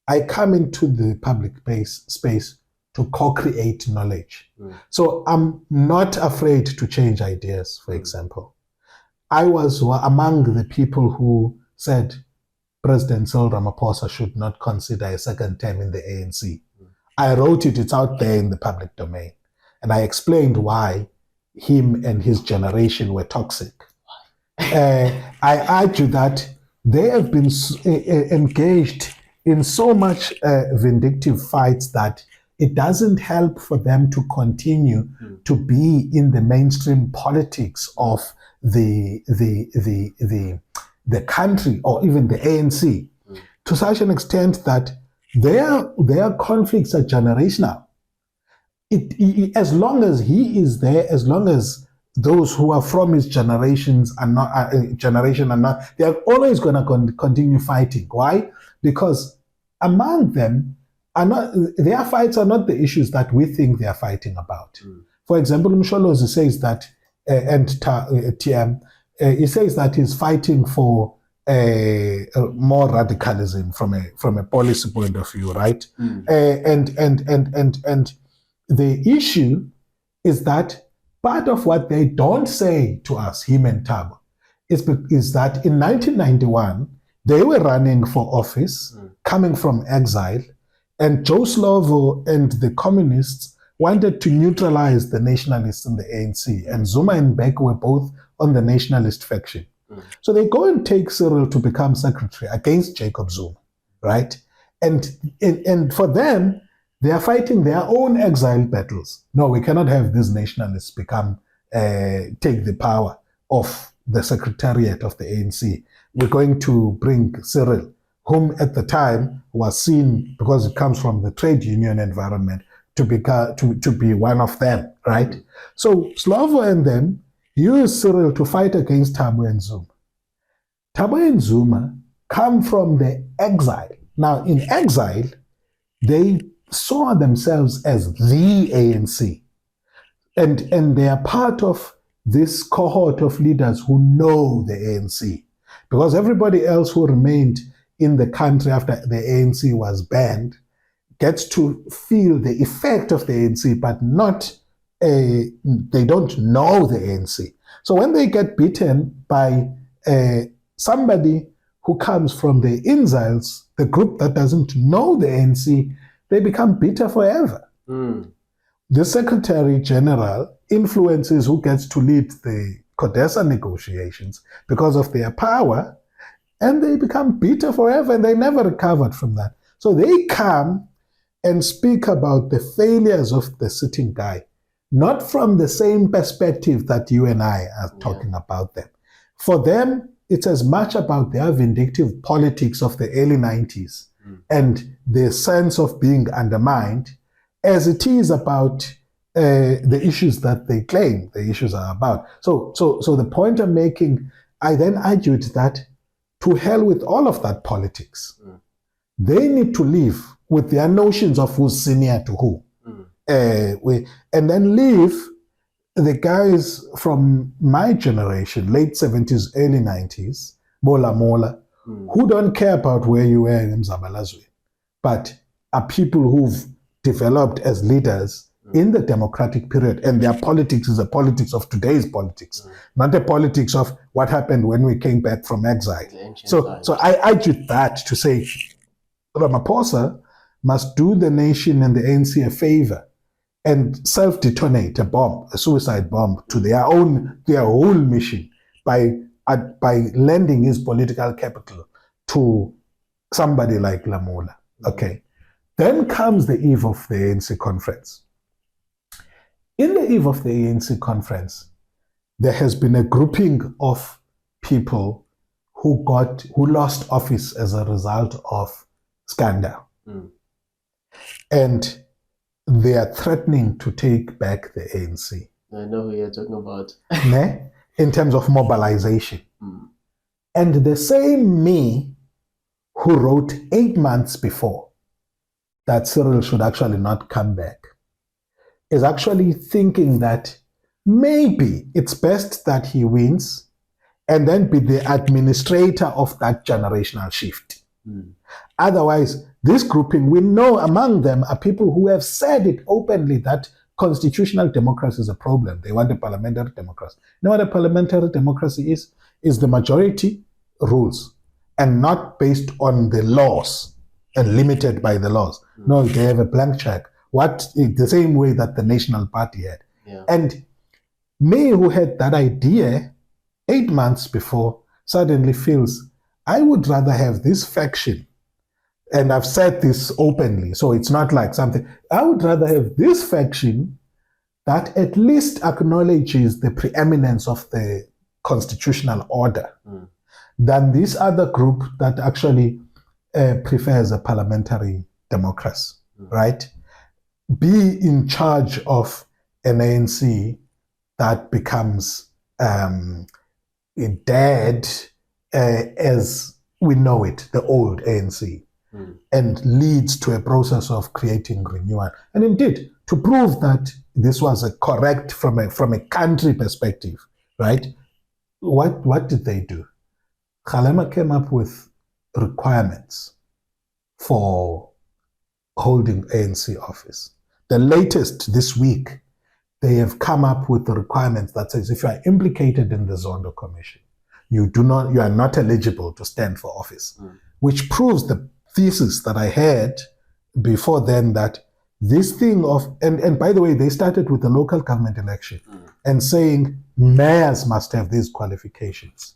I come into the public space to co-create knowledge. So I'm not afraid to change ideas, for example. I was among the people who said President Cyril Ramaphosa should not consider a second term in the ANC. I wrote it, it's out there in the public domain. And I explained why him and his generation were toxic. I argue that they have been engaged in so much vindictive fights that it doesn't help for them to continue to be in the mainstream politics of the country or even the ANC to such an extent that their conflicts are generational. As long as he is there, as long as those who are from his generation are not, they are always going to continue fighting. Why? Because among them, their fights are not the issues that we think they are fighting about. For example, Msholozi says that, and TM, he says that he's fighting for more radicalism from a policy point of view, right? And the issue is that part of what they don't say to us, him and Thabo, is that in 1991 they were running for office, coming from exile, and Joe Slovo and the communists wanted to neutralize the nationalists in the ANC, and Zuma and Mbeki were both on the nationalist faction. So they go and take Cyril to become secretary against Jacob Zuma, right? And for them, they are fighting their own exile battles. No, we cannot have these nationalists take the power of the secretariat of the ANC. We're going to bring Cyril, whom at the time was seen, because it comes from the trade union environment, to be one of them, right? So Slovo and them use Cyril to fight against Thabo and Zuma. Thabo and Zuma come from the exile. Now, in exile, they saw themselves as the ANC. And they are part of this cohort of leaders who know the ANC. Because everybody else who remained in the country after the ANC was banned gets to feel the effect of the ANC, but they don't know the ANC. So when they get beaten by somebody who comes from the exiles, the group that doesn't know the ANC, they become bitter forever. The Secretary General influences who gets to lead the CODESA negotiations because of their power, and they become bitter forever, and they never recovered from that. So they come and speak about the failures of the sitting guy, not from the same perspective that you and I are talking about them. For them, it's as much about their vindictive politics of the early 90s and the sense of being undermined as it is about the issues that they claim the issues are about. So the point I'm making, I then argued that to hell with all of that politics. They need to live with their notions of who's senior to who. And then leave the guys from my generation, late 70s, early 90s, Bola Mola, who don't care about where you were in Mzabalazwe, but are people who've developed as leaders in the democratic period, and their politics is a politics of today's politics, not a politics of what happened when we came back from exile. So I argued that to say Ramaphosa must do the nation and the ANC a favor and self-detonate a bomb, a suicide bomb, to their whole mission by lending his political capital to somebody like Lamola. Okay. Then comes the eve of the ANC conference. In the eve of the ANC conference, there has been a grouping of people who lost office as a result of scandal. And they are threatening to take back the ANC. I know who you're talking about. In terms of mobilization. And the same me who wrote 8 months before that Cyril should actually not come back is actually thinking that maybe it's best that he wins and then be the administrator of that generational shift. Otherwise, this grouping, we know among them are people who have said it openly that constitutional democracy is a problem. They want a parliamentary democracy. You know what a parliamentary democracy is? Is the majority rules and not based on the laws and limited by the laws. No, they have a blank check. The same way that the National Party had. And me, who had that idea 8 months before, suddenly feels, I would rather have this faction, and I've said this openly, so it's not like something, I would rather have this faction that at least acknowledges the preeminence of the constitutional order than this other group that actually prefers a parliamentary democracy, right? Be in charge of an ANC that becomes dead as we know it, the old ANC, and leads to a process of creating renewal. And indeed, to prove that this was a correct from a country perspective, right? What did they do? Kgalema came up with requirements for holding ANC office. The latest this week, they have come up with the requirements that says if you are implicated in the Zondo Commission, you are not eligible to stand for office, which proves the thesis that I had before then that this thing of, and by the way, they started with the local government election and saying mayors must have these qualifications.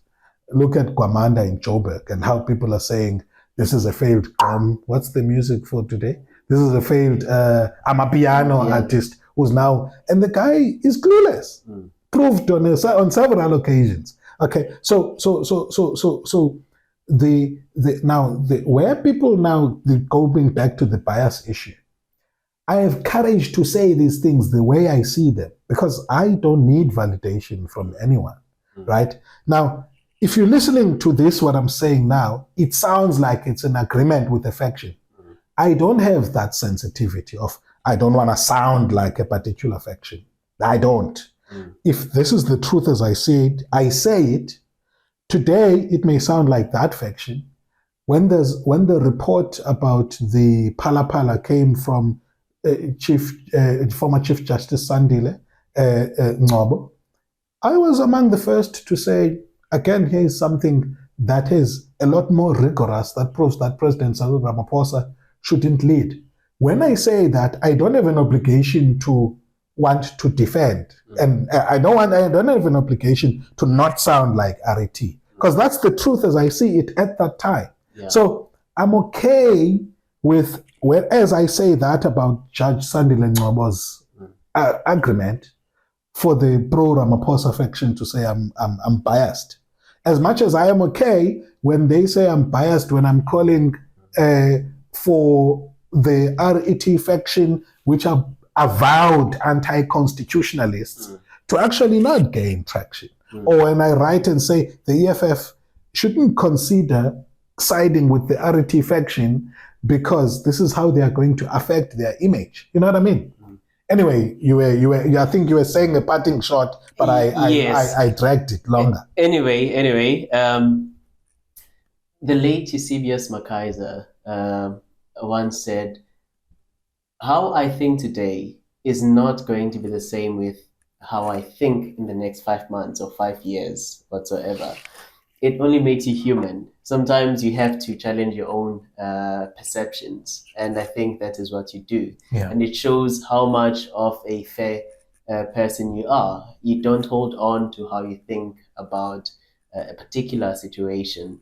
Look at Gwamanda in Joburg and how people are saying this is a failed, what's the music for today? This is a failed Amapiano artist who's now, and the guy is clueless, proved on several occasions. Okay, so where people now going back to the bias issue, I have courage to say these things the way I see them because I don't need validation from anyone, right? Now, if you're listening to this, what I'm saying now, it sounds like it's an agreement with a faction. I don't have that sensitivity of, I don't want to sound like a particular faction. I don't. If this is the truth as I see it, I say it. Today, it may sound like that faction. When the report about the Phala Phala came from former Chief Justice Sandile Ngcobo, I was among the first to say, again, here is something that is a lot more rigorous that proves that President Cyril Ramaphosa shouldn't lead. When I say that, I don't have an obligation to want to defend, and I don't have an obligation to not sound like RET, because that's the truth as I see it at that time. So I'm okay with, whereas I say that about Judge Sandile Ngcobo's agreement, for the pro-Ramaphosa faction to say I'm biased. As much as I am okay when they say I'm biased when I'm calling for the RET faction, which are avowed anti-constitutionalists, to actually not gain traction. Or when I write and say the EFF shouldn't consider siding with the RET faction because this is how they are going to affect their image. You know what I mean? Anyway, I think you were saying a parting shot, but Yes. I dragged it longer. Anyway, the late Eusebius Mackiser once said, "How I think today is not going to be the same with how I think in the next 5 months or 5 years whatsoever." It only makes you human. Sometimes you have to challenge your own perceptions, and I think that is what you do. Yeah. And it shows how much of a fair person you are. You don't hold on to how you think about a particular situation.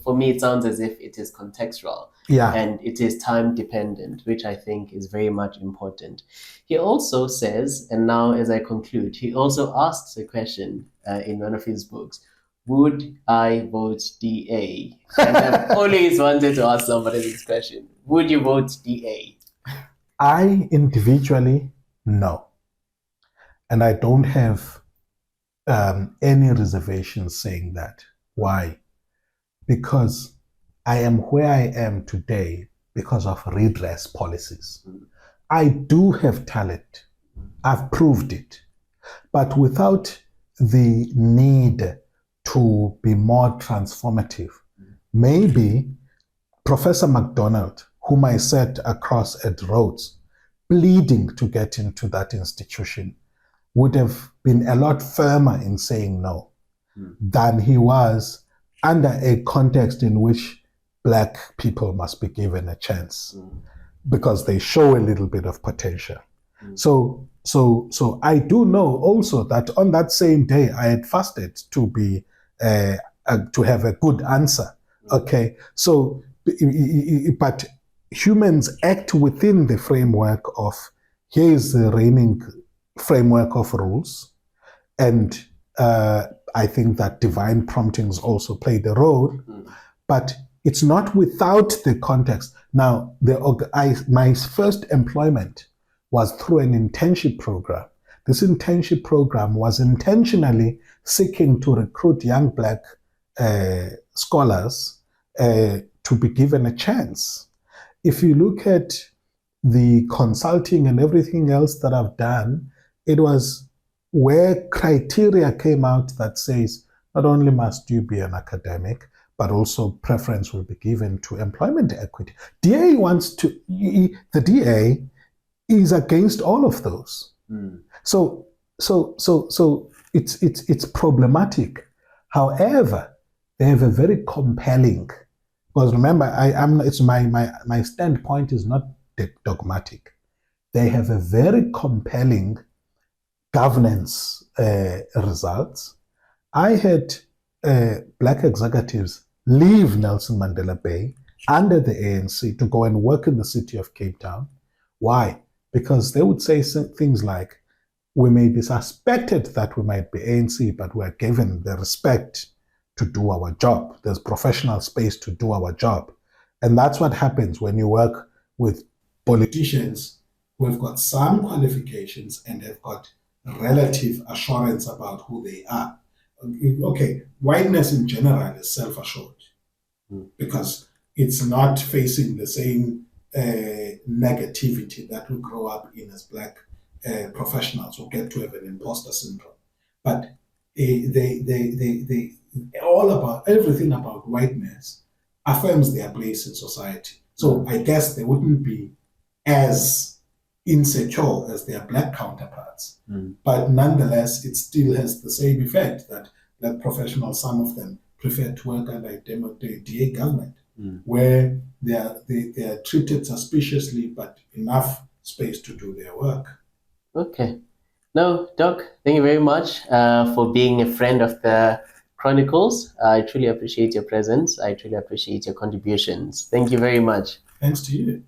For me, it sounds as if it is contextual. Yeah. And it is time dependent, which I think is very much important. He also says, and now as I conclude, he also asks a question in one of his books: would I vote DA? And I've always wanted to ask somebody this question. Would you vote DA? I individually, no. And I don't have any reservations saying that. Why? Because I am where I am today because of redress policies. I do have talent. I've proved it. But without the need to be more transformative, maybe Professor MacDonald, whom I sat across at Rhodes, pleading to get into that institution, would have been a lot firmer in saying no than he was under a context in which Black people must be given a chance because they show a little bit of potential. So I do know also that on that same day I had fasted to be to have a good answer. Okay, so but humans act within the framework of here is the reigning framework of rules, and I think that divine promptings also played a role, but it's not without the context. Now, my first employment was through an internship program. This internship program was intentionally seeking to recruit young Black scholars to be given a chance. If you look at the consulting and everything else that I've done, it was where criteria came out that says not only must you be an academic, but also preference will be given to employment equity. The DA is against all of those. So it's problematic. However, they have a very compelling, because remember, my standpoint is not dogmatic. They have a very compelling governance results. I had Black executives leave Nelson Mandela Bay under the ANC to go and work in the city of Cape Town. Why? Because they would say things like, we may be suspected that we might be ANC, but we're given the respect to do our job. There's professional space to do our job. And that's what happens when you work with politicians who have got some qualifications and have got relative assurance about who they are. Okay, whiteness in general is self-assured because it's not facing the same negativity that we grow up in as Black professionals who get to have an imposter syndrome. But they all about everything about whiteness affirms their place in society. So I guess they wouldn't be as insecure as their Black counterparts. But nonetheless, it still has the same effect that Black professionals, some of them prefer to work under a DA government, where they are treated suspiciously, but enough space to do their work. Okay. No, Doc, thank you very much for being a friend of the Chronicles. I truly appreciate your presence. I truly appreciate your contributions. Thank you very much. Thanks to you.